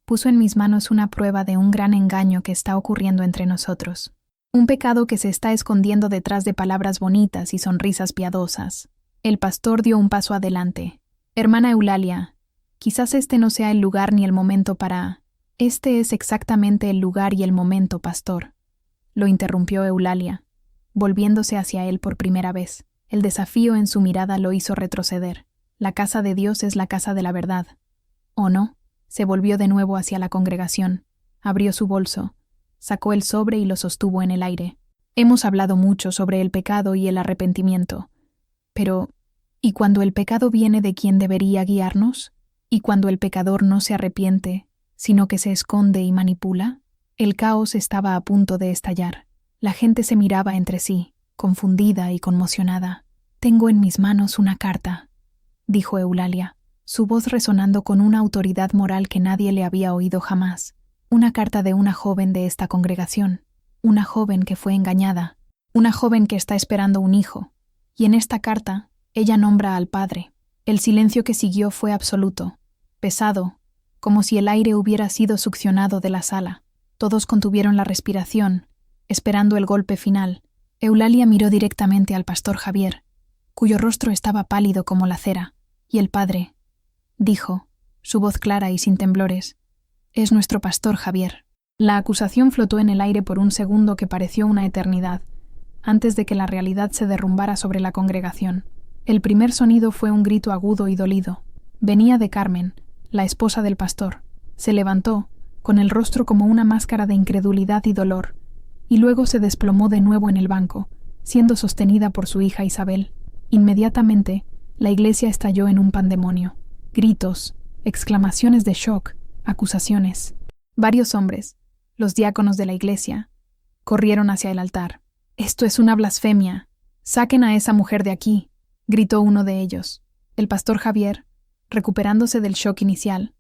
puso en mis manos una prueba de un gran engaño que está ocurriendo entre nosotros. Un pecado que se está escondiendo detrás de palabras bonitas y sonrisas piadosas. El pastor dio un paso adelante. Hermana Eulalia, quizás este no sea el lugar ni el momento para... Este es exactamente el lugar y el momento, pastor. Lo interrumpió Eulalia, volviéndose hacia él por primera vez. El desafío en su mirada lo hizo retroceder. La casa de Dios es la casa de la verdad. ¿O no? Se volvió de nuevo hacia la congregación. Abrió su bolso, sacó el sobre y lo sostuvo en el aire. Hemos hablado mucho sobre el pecado y el arrepentimiento. Pero, ¿y cuando el pecado viene de quien debería guiarnos? ¿Y cuando el pecador no se arrepiente, sino que se esconde y manipula? El caos estaba a punto de estallar. La gente se miraba entre sí, confundida y conmocionada. «Tengo en mis manos una carta», dijo Eulalia. su voz resonando con una autoridad moral que nadie le había oído jamás. Una carta de una joven de esta congregación, una joven que fue engañada, una joven que está esperando un hijo, y en esta carta ella nombra al padre. El silencio que siguió fue absoluto, pesado, como si el aire hubiera sido succionado de la sala. Todos contuvieron la respiración, esperando el golpe final. Eulalia miró directamente al pastor Javier, cuyo rostro estaba pálido como la cera, y el padre dijo, su voz clara y sin temblores: «Es nuestro pastor Javier». La acusación flotó en el aire por un segundo que pareció una eternidad, antes de que la realidad se derrumbara sobre la congregación. El primer sonido fue un grito agudo y dolido. Venía de Carmen, la esposa del pastor. Se levantó, con el rostro como una máscara de incredulidad y dolor, y luego se desplomó de nuevo en el banco, siendo sostenida por su hija Isabel. Inmediatamente, la iglesia estalló en un pandemonio. Gritos, exclamaciones de shock, acusaciones. Varios hombres, los diáconos de la iglesia, corrieron hacia el altar. «Esto es una blasfemia. Saquen a esa mujer de aquí», gritó uno de ellos. El pastor Javier, recuperándose del shock inicial,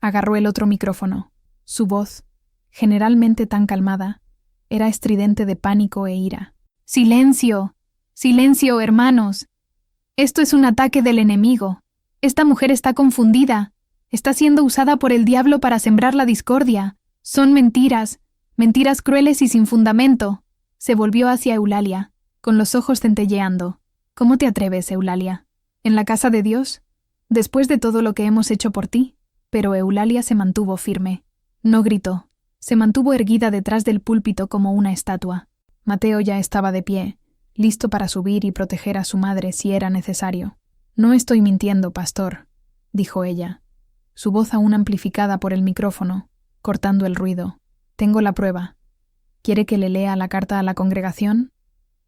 agarró el otro micrófono. Su voz, generalmente tan calmada, era estridente de pánico e ira. «¡Silencio! ¡Silencio, hermanos! Esto es un ataque del enemigo. Esta mujer está confundida. Está siendo usada por el diablo para sembrar la discordia. Son mentiras, mentiras crueles y sin fundamento». Se volvió hacia Eulalia, con los ojos centelleando. «¿Cómo te atreves, Eulalia? ¿En la casa de Dios? Después de todo lo que hemos hecho por ti». Pero Eulalia se mantuvo firme. No gritó. Se mantuvo erguida detrás del púlpito como una estatua. Mateo ya estaba de pie, listo para subir y proteger a su madre si era necesario. «No estoy mintiendo, pastor», dijo ella, su voz aún amplificada por el micrófono, cortando el ruido. «Tengo la prueba. ¿Quiere que le lea la carta a la congregación?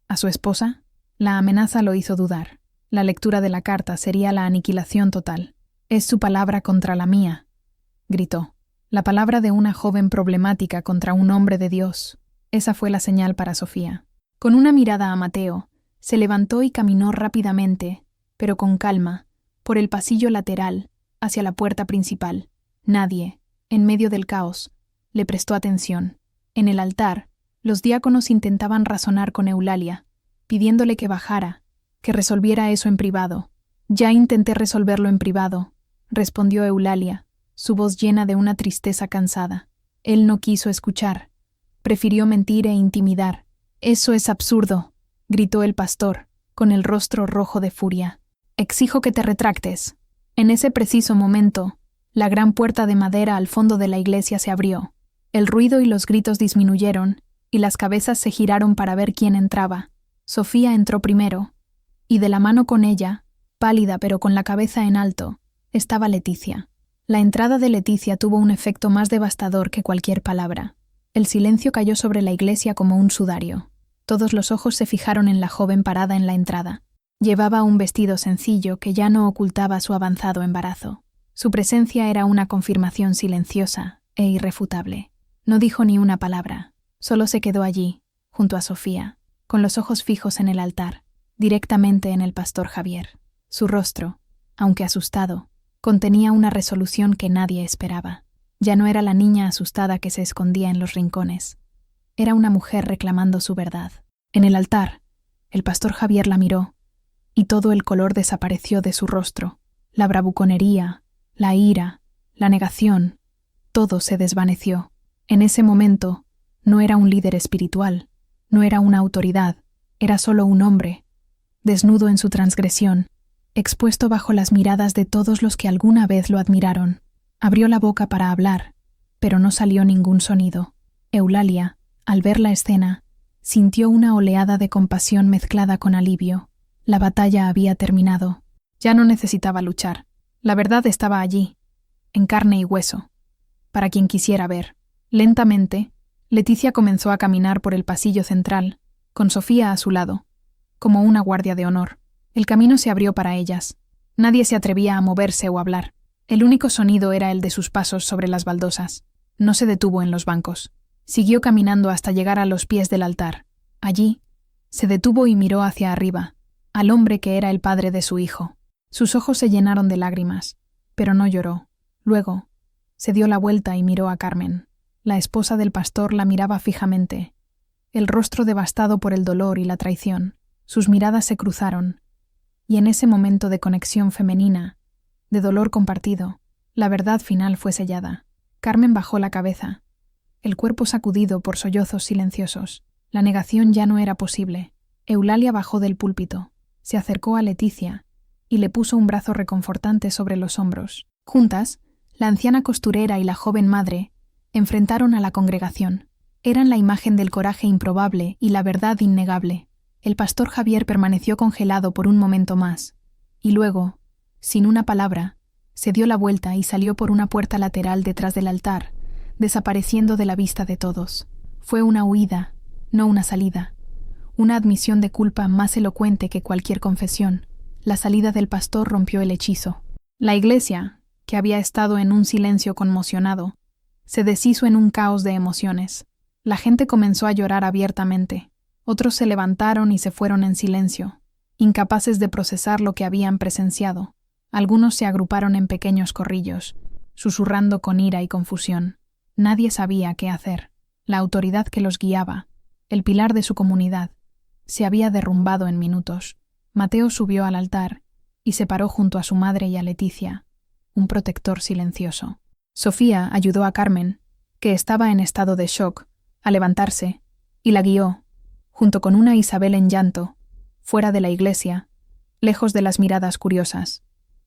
¿A su esposa?» La amenaza lo hizo dudar. La lectura de la carta sería la aniquilación total. «Es su palabra contra la mía», gritó. La palabra de una joven problemática contra un hombre de Dios. Esa fue la señal para Sofía. Con una mirada a Mateo, se levantó y caminó rápidamente, pero con calma, por el pasillo lateral, hacia la puerta principal. Nadie, en medio del caos, le prestó atención. En el altar, los diáconos intentaban razonar con Eulalia, pidiéndole que bajara, que resolviera eso en privado. «Ya intenté resolverlo en privado», respondió Eulalia, su voz llena de una tristeza cansada. Él no quiso escuchar. Prefirió mentir e intimidar. «Eso es absurdo», gritó el pastor, con el rostro rojo de furia. «Exijo que te retractes». En ese preciso momento, la gran puerta de madera al fondo de la iglesia se abrió. El ruido y los gritos disminuyeron, y las cabezas se giraron para ver quién entraba. Sofía entró primero, y de la mano con ella, pálida pero con la cabeza en alto, estaba Leticia. La entrada de Leticia tuvo un efecto más devastador que cualquier palabra. El silencio cayó sobre la iglesia como un sudario. Todos los ojos se fijaron en la joven parada en la entrada. Llevaba un vestido sencillo que ya no ocultaba su avanzado embarazo. Su presencia era una confirmación silenciosa e irrefutable. No dijo ni una palabra. Solo se quedó allí, junto a Sofía, con los ojos fijos en el altar, directamente en el pastor Javier. Su rostro, aunque asustado, contenía una resolución que nadie esperaba. Ya no era la niña asustada que se escondía en los rincones. Era una mujer reclamando su verdad. En el altar, el pastor Javier la miró, y todo el color desapareció de su rostro. La bravuconería, la ira, la negación, todo se desvaneció. En ese momento, no era un líder espiritual, no era una autoridad, era solo un hombre, desnudo en su transgresión, expuesto bajo las miradas de todos los que alguna vez lo admiraron. Abrió la boca para hablar, pero no salió ningún sonido. Eulalia, al ver la escena, sintió una oleada de compasión mezclada con alivio. La batalla había terminado. Ya no necesitaba luchar. La verdad estaba allí, en carne y hueso, para quien quisiera ver. Lentamente, Leticia comenzó a caminar por el pasillo central, con Sofía a su lado, como una guardia de honor. El camino se abrió para ellas. Nadie se atrevía a moverse o hablar. El único sonido era el de sus pasos sobre las baldosas. No se detuvo en los bancos. Siguió caminando hasta llegar a los pies del altar. Allí, se detuvo y miró hacia arriba, al hombre que era el padre de su hijo. Sus ojos se llenaron de lágrimas. pero no lloró. Luego, se dio la vuelta y miró a Carmen. La esposa del pastor la miraba fijamente. El rostro devastado por el dolor y la traición. Sus miradas se cruzaron. Y en ese momento de conexión femenina, de dolor compartido, la verdad final fue sellada. Carmen bajó la cabeza, el cuerpo sacudido por sollozos silenciosos. La negación ya no era posible. Eulalia bajó del púlpito, se acercó a Leticia y le puso un brazo reconfortante sobre los hombros. Juntas, la anciana costurera y la joven madre enfrentaron a la congregación. Eran la imagen del coraje improbable y la verdad innegable. El pastor Javier permaneció congelado por un momento más, y luego, sin una palabra, se dio la vuelta y salió por una puerta lateral detrás del altar, desapareciendo de la vista de todos. Fue una huida, no una salida. Una admisión de culpa más elocuente que cualquier confesión. La salida del pastor rompió el hechizo. La iglesia, que había estado en un silencio conmocionado, se deshizo en un caos de emociones. La gente comenzó a llorar abiertamente. Otros se levantaron y se fueron en silencio, incapaces de procesar lo que habían presenciado. Algunos se agruparon en pequeños corrillos, susurrando con ira y confusión. Nadie sabía qué hacer. La autoridad que los guiaba, el pilar de su comunidad, se había derrumbado en minutos. Mateo subió al altar y se paró junto a su madre y a Leticia, un protector silencioso. Sofía ayudó a Carmen, que estaba en estado de shock, a levantarse, y la guió, junto con una Isabel en llanto, fuera de la iglesia, lejos de las miradas curiosas.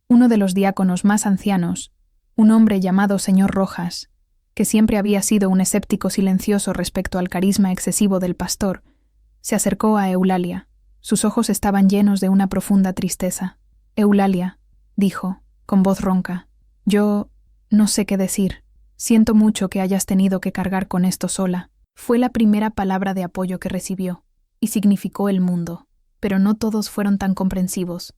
Uno de los diáconos más ancianos, un hombre llamado señor Rojas, que siempre había sido un escéptico silencioso respecto al carisma excesivo del pastor, se acercó a Eulalia. Sus ojos estaban llenos de una profunda tristeza. «Eulalia», dijo, con voz ronca, «yo no sé qué decir. Siento mucho que hayas tenido que cargar con esto sola». Fue la primera palabra de apoyo que recibió, y significó el mundo. Pero no todos fueron tan comprensivos.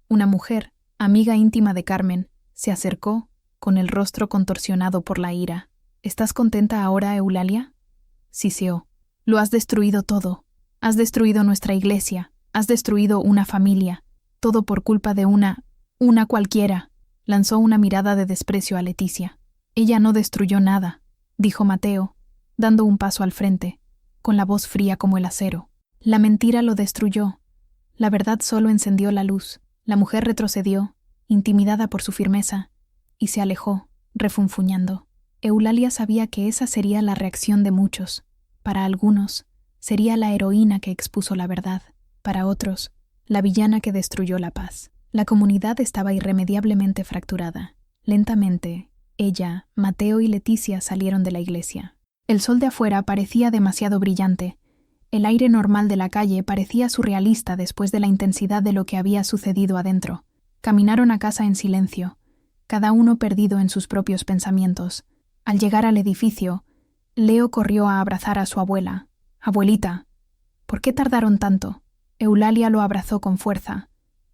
Una mujer, amiga íntima de Carmen, se acercó, con el rostro contorsionado por la ira. «¿Estás contenta ahora, Eulalia?», siseó. «Lo has destruido todo. Has destruido nuestra iglesia. Has destruido una familia. Todo por culpa de una cualquiera». Lanzó una mirada de desprecio a Leticia. «Ella no destruyó nada», dijo Mateo, dando un paso al frente, con la voz fría como el acero. «La mentira lo destruyó. La verdad solo encendió la luz». La mujer retrocedió, intimidada por su firmeza, y se alejó, refunfuñando. Eulalia sabía que esa sería la reacción de muchos. Para algunos, sería la heroína que expuso la verdad. Para otros, la villana que destruyó la paz. La comunidad estaba irremediablemente fracturada. Lentamente, ella, Mateo y Leticia salieron de la iglesia. El sol de afuera parecía demasiado brillante. El aire normal de la calle parecía surrealista después de la intensidad de lo que había sucedido adentro. Caminaron a casa en silencio, cada uno perdido en sus propios pensamientos. Al llegar al edificio, Leo corrió a abrazar a su abuela. «Abuelita, ¿por qué tardaron tanto?». Eulalia lo abrazó con fuerza,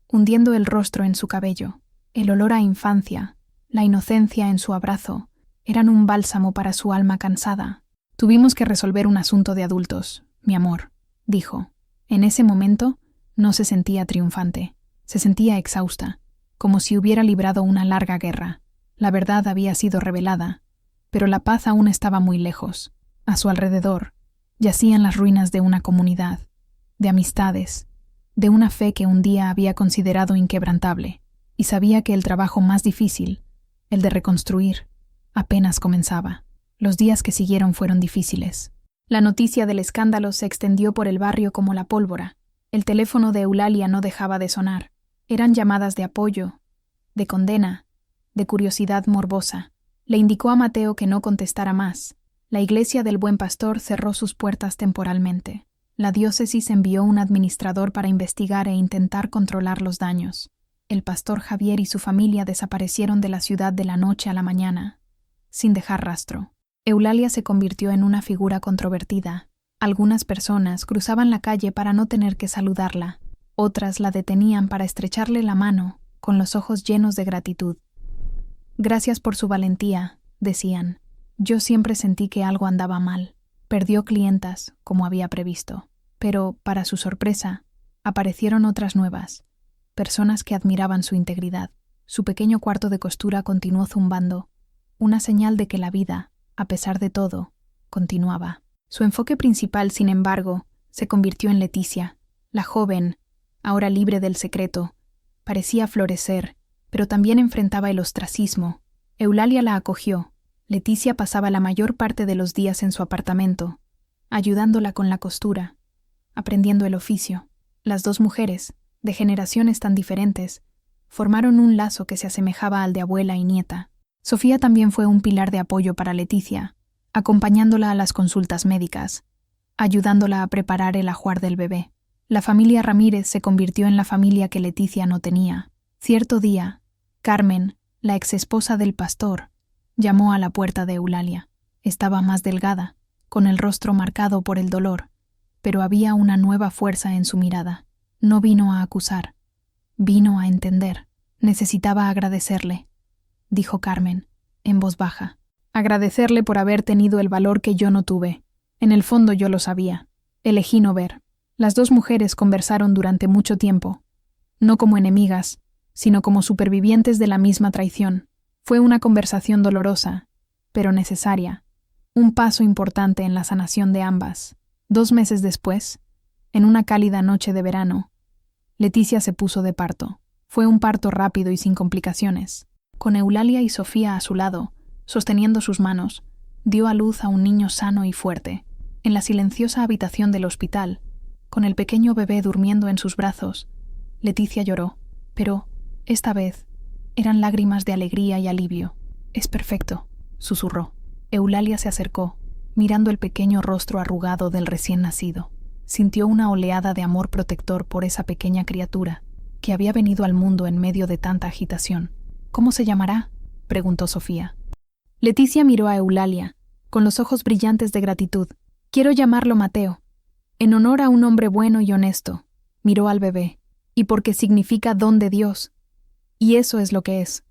hundiendo el rostro en su cabello. El olor a infancia, la inocencia en su abrazo, eran un bálsamo para su alma cansada. «Tuvimos que resolver un asunto de adultos, mi amor», dijo. En ese momento no se sentía triunfante, se sentía exhausta, como si hubiera librado una larga guerra. La verdad había sido revelada, pero la paz aún estaba muy lejos. A su alrededor yacían las ruinas de una comunidad, de amistades, de una fe que un día había considerado inquebrantable, y sabía que el trabajo más difícil, el de reconstruir, apenas comenzaba. Los días que siguieron fueron difíciles. La noticia del escándalo se extendió por el barrio como la pólvora. El teléfono de Eulalia no dejaba de sonar. Eran llamadas de apoyo, de condena, de curiosidad morbosa. Le indicó a Mateo que no contestara más. La iglesia del Buen Pastor cerró sus puertas temporalmente. La diócesis envió un administrador para investigar e intentar controlar los daños. El pastor Javier y su familia desaparecieron de la ciudad de la noche a la mañana, sin dejar rastro. Eulalia se convirtió en una figura controvertida. Algunas personas cruzaban la calle para no tener que saludarla. Otras la detenían para estrecharle la mano, con los ojos llenos de gratitud. «Gracias por su valentía», decían. «Yo siempre sentí que algo andaba mal». Perdió clientas, como había previsto. Pero, para su sorpresa, aparecieron otras nuevas, personas que admiraban su integridad. Su pequeño cuarto de costura continuó zumbando, una señal de que la vida, a pesar de todo, continuaba. Su enfoque principal, sin embargo, se convirtió en Leticia. La joven, ahora libre del secreto, parecía florecer, pero también enfrentaba el ostracismo. Eulalia la acogió. Leticia pasaba la mayor parte de los días en su apartamento, ayudándola con la costura, aprendiendo el oficio. Las dos mujeres, de generaciones tan diferentes, formaron un lazo que se asemejaba al de abuela y nieta. Sofía también fue un pilar de apoyo para Leticia, acompañándola a las consultas médicas, ayudándola a preparar el ajuar del bebé. La familia Ramírez se convirtió en la familia que Leticia no tenía. Cierto día, Carmen, la exesposa del pastor, llamó a la puerta de Eulalia. Estaba más delgada, con el rostro marcado por el dolor, pero había una nueva fuerza en su mirada. No vino a acusar, vino a entender. Necesitaba agradecerle, dijo Carmen, en voz baja. Agradecerle por haber tenido el valor que yo no tuve. En el fondo yo lo sabía. Elegí no ver. Las dos mujeres conversaron durante mucho tiempo, no como enemigas, sino como supervivientes de la misma traición. Fue una conversación dolorosa, pero necesaria, un paso importante en la sanación de ambas. 2 meses después, en una cálida noche de verano, Leticia se puso de parto. Fue un parto rápido y sin complicaciones. Con Eulalia y Sofía a su lado, sosteniendo sus manos, dio a luz a un niño sano y fuerte. En la silenciosa habitación del hospital, con el pequeño bebé durmiendo en sus brazos, Leticia lloró, pero, esta vez, eran lágrimas de alegría y alivio. «Es perfecto», susurró. Eulalia se acercó, mirando el pequeño rostro arrugado del recién nacido. Sintió una oleada de amor protector por esa pequeña criatura, que había venido al mundo en medio de tanta agitación. «¿Cómo se llamará?», preguntó Sofía. Leticia miró a Eulalia, con los ojos brillantes de gratitud. «Quiero llamarlo Mateo, en honor a un hombre bueno y honesto», miró al bebé, «y porque significa don de Dios. Y eso es lo que es.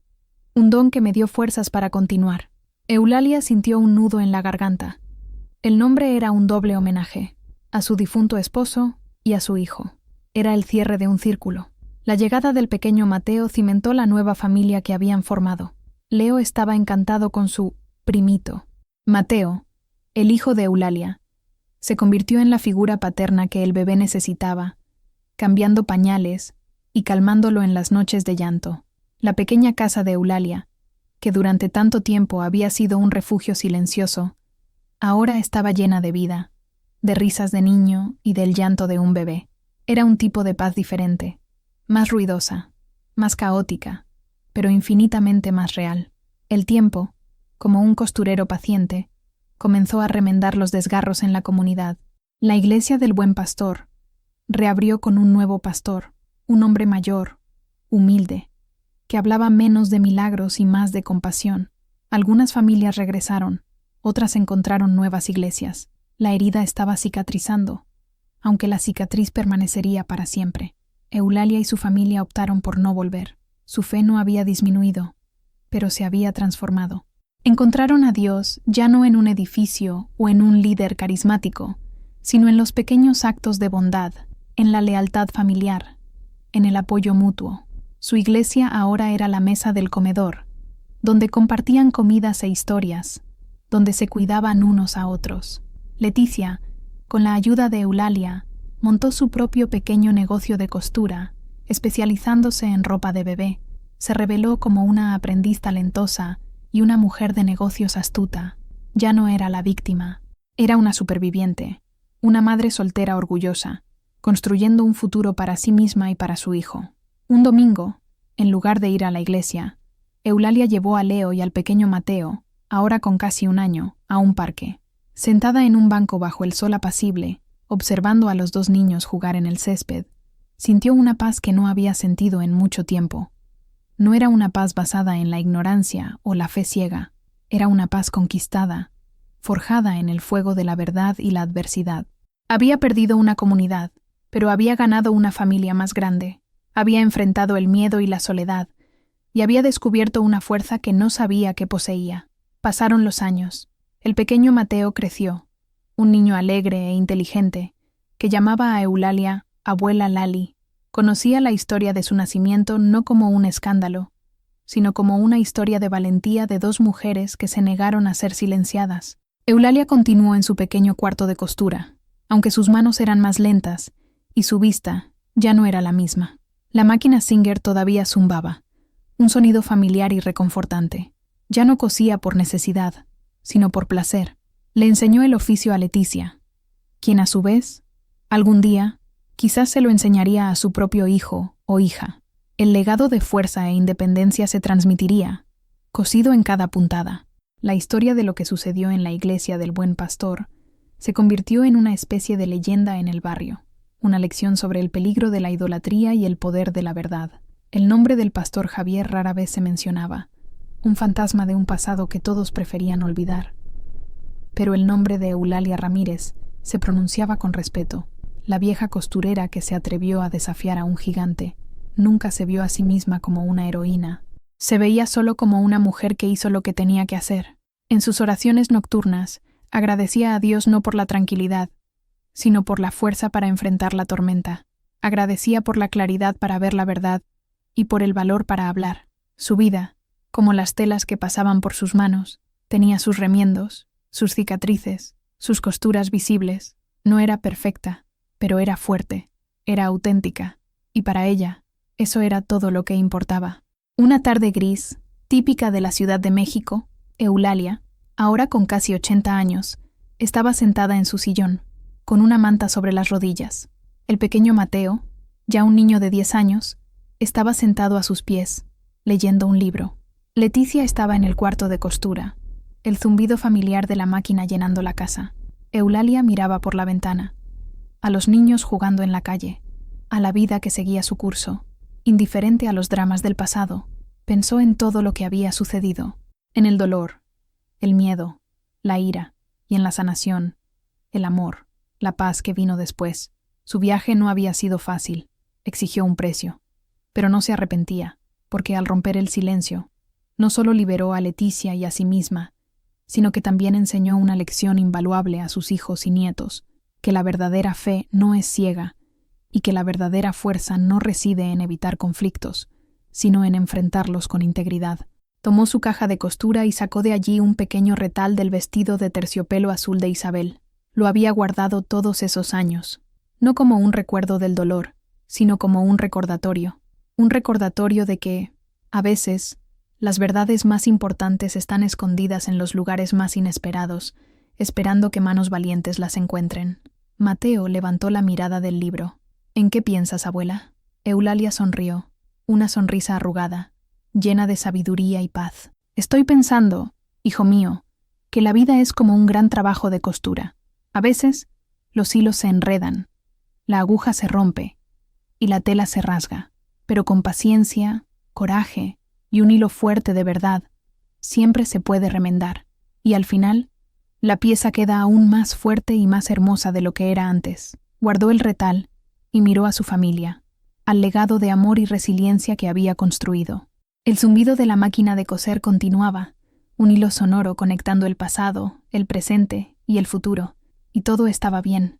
Un don que me dio fuerzas para continuar». Eulalia sintió un nudo en la garganta. El nombre era un doble homenaje, a su difunto esposo y a su hijo. Era el cierre de un círculo. La llegada del pequeño Mateo cimentó la nueva familia que habían formado. Leo estaba encantado con su primito. Mateo, el hijo de Eulalia, se convirtió en la figura paterna que el bebé necesitaba, cambiando pañales y calmándolo en las noches de llanto. La pequeña casa de Eulalia, que durante tanto tiempo había sido un refugio silencioso, ahora estaba llena de vida, de risas de niño y del llanto de un bebé. Era un tipo de paz diferente, más ruidosa, más caótica, pero infinitamente más real. El tiempo, como un costurero paciente, comenzó a remendar los desgarros en la comunidad. La iglesia del Buen Pastor reabrió con un nuevo pastor, un hombre mayor, humilde, que hablaba menos de milagros y más de compasión. Algunas familias regresaron, otras encontraron nuevas iglesias. La herida estaba cicatrizando, aunque la cicatriz permanecería para siempre. Eulalia y su familia optaron por no volver. Su fe no había disminuido, pero se había transformado. Encontraron a Dios ya no en un edificio o en un líder carismático, sino en los pequeños actos de bondad, en la lealtad familiar, en el apoyo mutuo. Su iglesia ahora era la mesa del comedor, donde compartían comidas e historias, donde se cuidaban unos a otros. Leticia, con la ayuda de Eulalia, montó su propio pequeño negocio de costura, especializándose en ropa de bebé. Se reveló como una aprendiz talentosa y una mujer de negocios astuta. Ya no era la víctima, era una superviviente, una madre soltera orgullosa, construyendo un futuro para sí misma y para su hijo. Un domingo, en lugar de ir a la iglesia, Eulalia llevó a Leo y al pequeño Mateo, ahora con casi 1 año, a un parque. Sentada en un banco bajo el sol apacible, observando a los 2 niños jugar en el césped, sintió una paz que no había sentido en mucho tiempo. No era una paz basada en la ignorancia o la fe ciega, era una paz conquistada, forjada en el fuego de la verdad y la adversidad. Había perdido una comunidad, pero había ganado una familia más grande. Había enfrentado el miedo y la soledad, y había descubierto una fuerza que no sabía que poseía. Pasaron los años. El pequeño Mateo creció, un niño alegre e inteligente, que llamaba a Eulalia abuela Lali. Conocía la historia de su nacimiento no como un escándalo, sino como una historia de valentía de dos mujeres que se negaron a ser silenciadas. Eulalia continuó en su pequeño cuarto de costura, aunque sus manos eran más lentas y su vista ya no era la misma. La máquina Singer todavía zumbaba, un sonido familiar y reconfortante. Ya no cosía por necesidad, sino por placer. Le enseñó el oficio a Leticia, quien a su vez, algún día, quizás se lo enseñaría a su propio hijo o hija. El legado de fuerza e independencia se transmitiría, cosido en cada puntada. La historia de lo que sucedió en la iglesia del Buen Pastor se convirtió en una especie de leyenda en el barrio, una lección sobre el peligro de la idolatría y el poder de la verdad. El nombre del pastor Javier rara vez se mencionaba, un fantasma de un pasado que todos preferían olvidar. Pero el nombre de Eulalia Ramírez se pronunciaba con respeto. La vieja costurera que se atrevió a desafiar a un gigante nunca se vio a sí misma como una heroína. Se veía solo como una mujer que hizo lo que tenía que hacer. En sus oraciones nocturnas, agradecía a Dios no por la tranquilidad, sino por la fuerza para enfrentar la tormenta. Agradecía por la claridad para ver la verdad y por el valor para hablar. Su vida, como las telas que pasaban por sus manos, tenía sus remiendos, sus cicatrices, sus costuras visibles. No era perfecta, pero era fuerte, era auténtica, y para ella, eso era todo lo que importaba. Una tarde gris, típica de la Ciudad de México, Eulalia, ahora con casi 80 años, estaba sentada en su sillón, con una manta sobre las rodillas. El pequeño Mateo, ya un niño de 10 años, estaba sentado a sus pies, leyendo un libro. Leticia estaba en el cuarto de costura, el zumbido familiar de la máquina llenando la casa. Eulalia miraba por la ventana, a los niños jugando en la calle, a la vida que seguía su curso. Indiferente a los dramas del pasado, pensó en todo lo que había sucedido, en el dolor, el miedo, la ira, y en la sanación, el amor, la paz que vino después. Su viaje no había sido fácil, exigió un precio, pero no se arrepentía, porque al romper el silencio, no solo liberó a Leticia y a sí misma, sino que también enseñó una lección invaluable a sus hijos y nietos, que la verdadera fe no es ciega, y que la verdadera fuerza no reside en evitar conflictos, sino en enfrentarlos con integridad. Tomó su caja de costura y sacó de allí un pequeño retal del vestido de terciopelo azul de Isabel. Lo había guardado todos esos años, no como un recuerdo del dolor, sino como un recordatorio de que, a veces, las verdades más importantes están escondidas en los lugares más inesperados, esperando que manos valientes las encuentren. Mateo levantó la mirada del libro. ¿En qué piensas, abuela? Eulalia sonrió, una sonrisa arrugada, llena de sabiduría y paz. Estoy pensando, hijo mío, que la vida es como un gran trabajo de costura. A veces, los hilos se enredan, la aguja se rompe y la tela se rasga, pero con paciencia, coraje y un hilo fuerte de verdad, siempre se puede remendar, y al final, la pieza queda aún más fuerte y más hermosa de lo que era antes. Guardó el retal y miró a su familia, al legado de amor y resiliencia que había construido. El zumbido de la máquina de coser continuaba, un hilo sonoro conectando el pasado, el presente y el futuro, y todo estaba bien,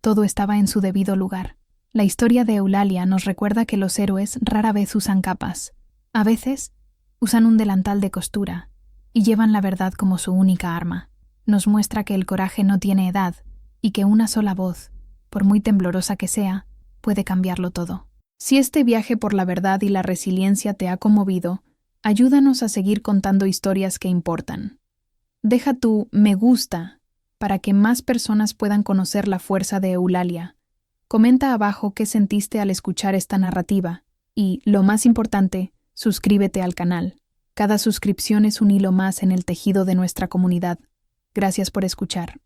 todo estaba en su debido lugar. La historia de Eulalia nos recuerda que los héroes rara vez usan capas. A veces, usan un delantal de costura y llevan la verdad como su única arma. Nos muestra que el coraje no tiene edad y que una sola voz, por muy temblorosa que sea, puede cambiarlo todo. Si este viaje por la verdad y la resiliencia te ha conmovido, ayúdanos a seguir contando historias que importan. Deja tu me gusta para que más personas puedan conocer la fuerza de Eulalia. Comenta abajo qué sentiste al escuchar esta narrativa y, lo más importante, suscríbete al canal. Cada suscripción es un hilo más en el tejido de nuestra comunidad. Gracias por escuchar.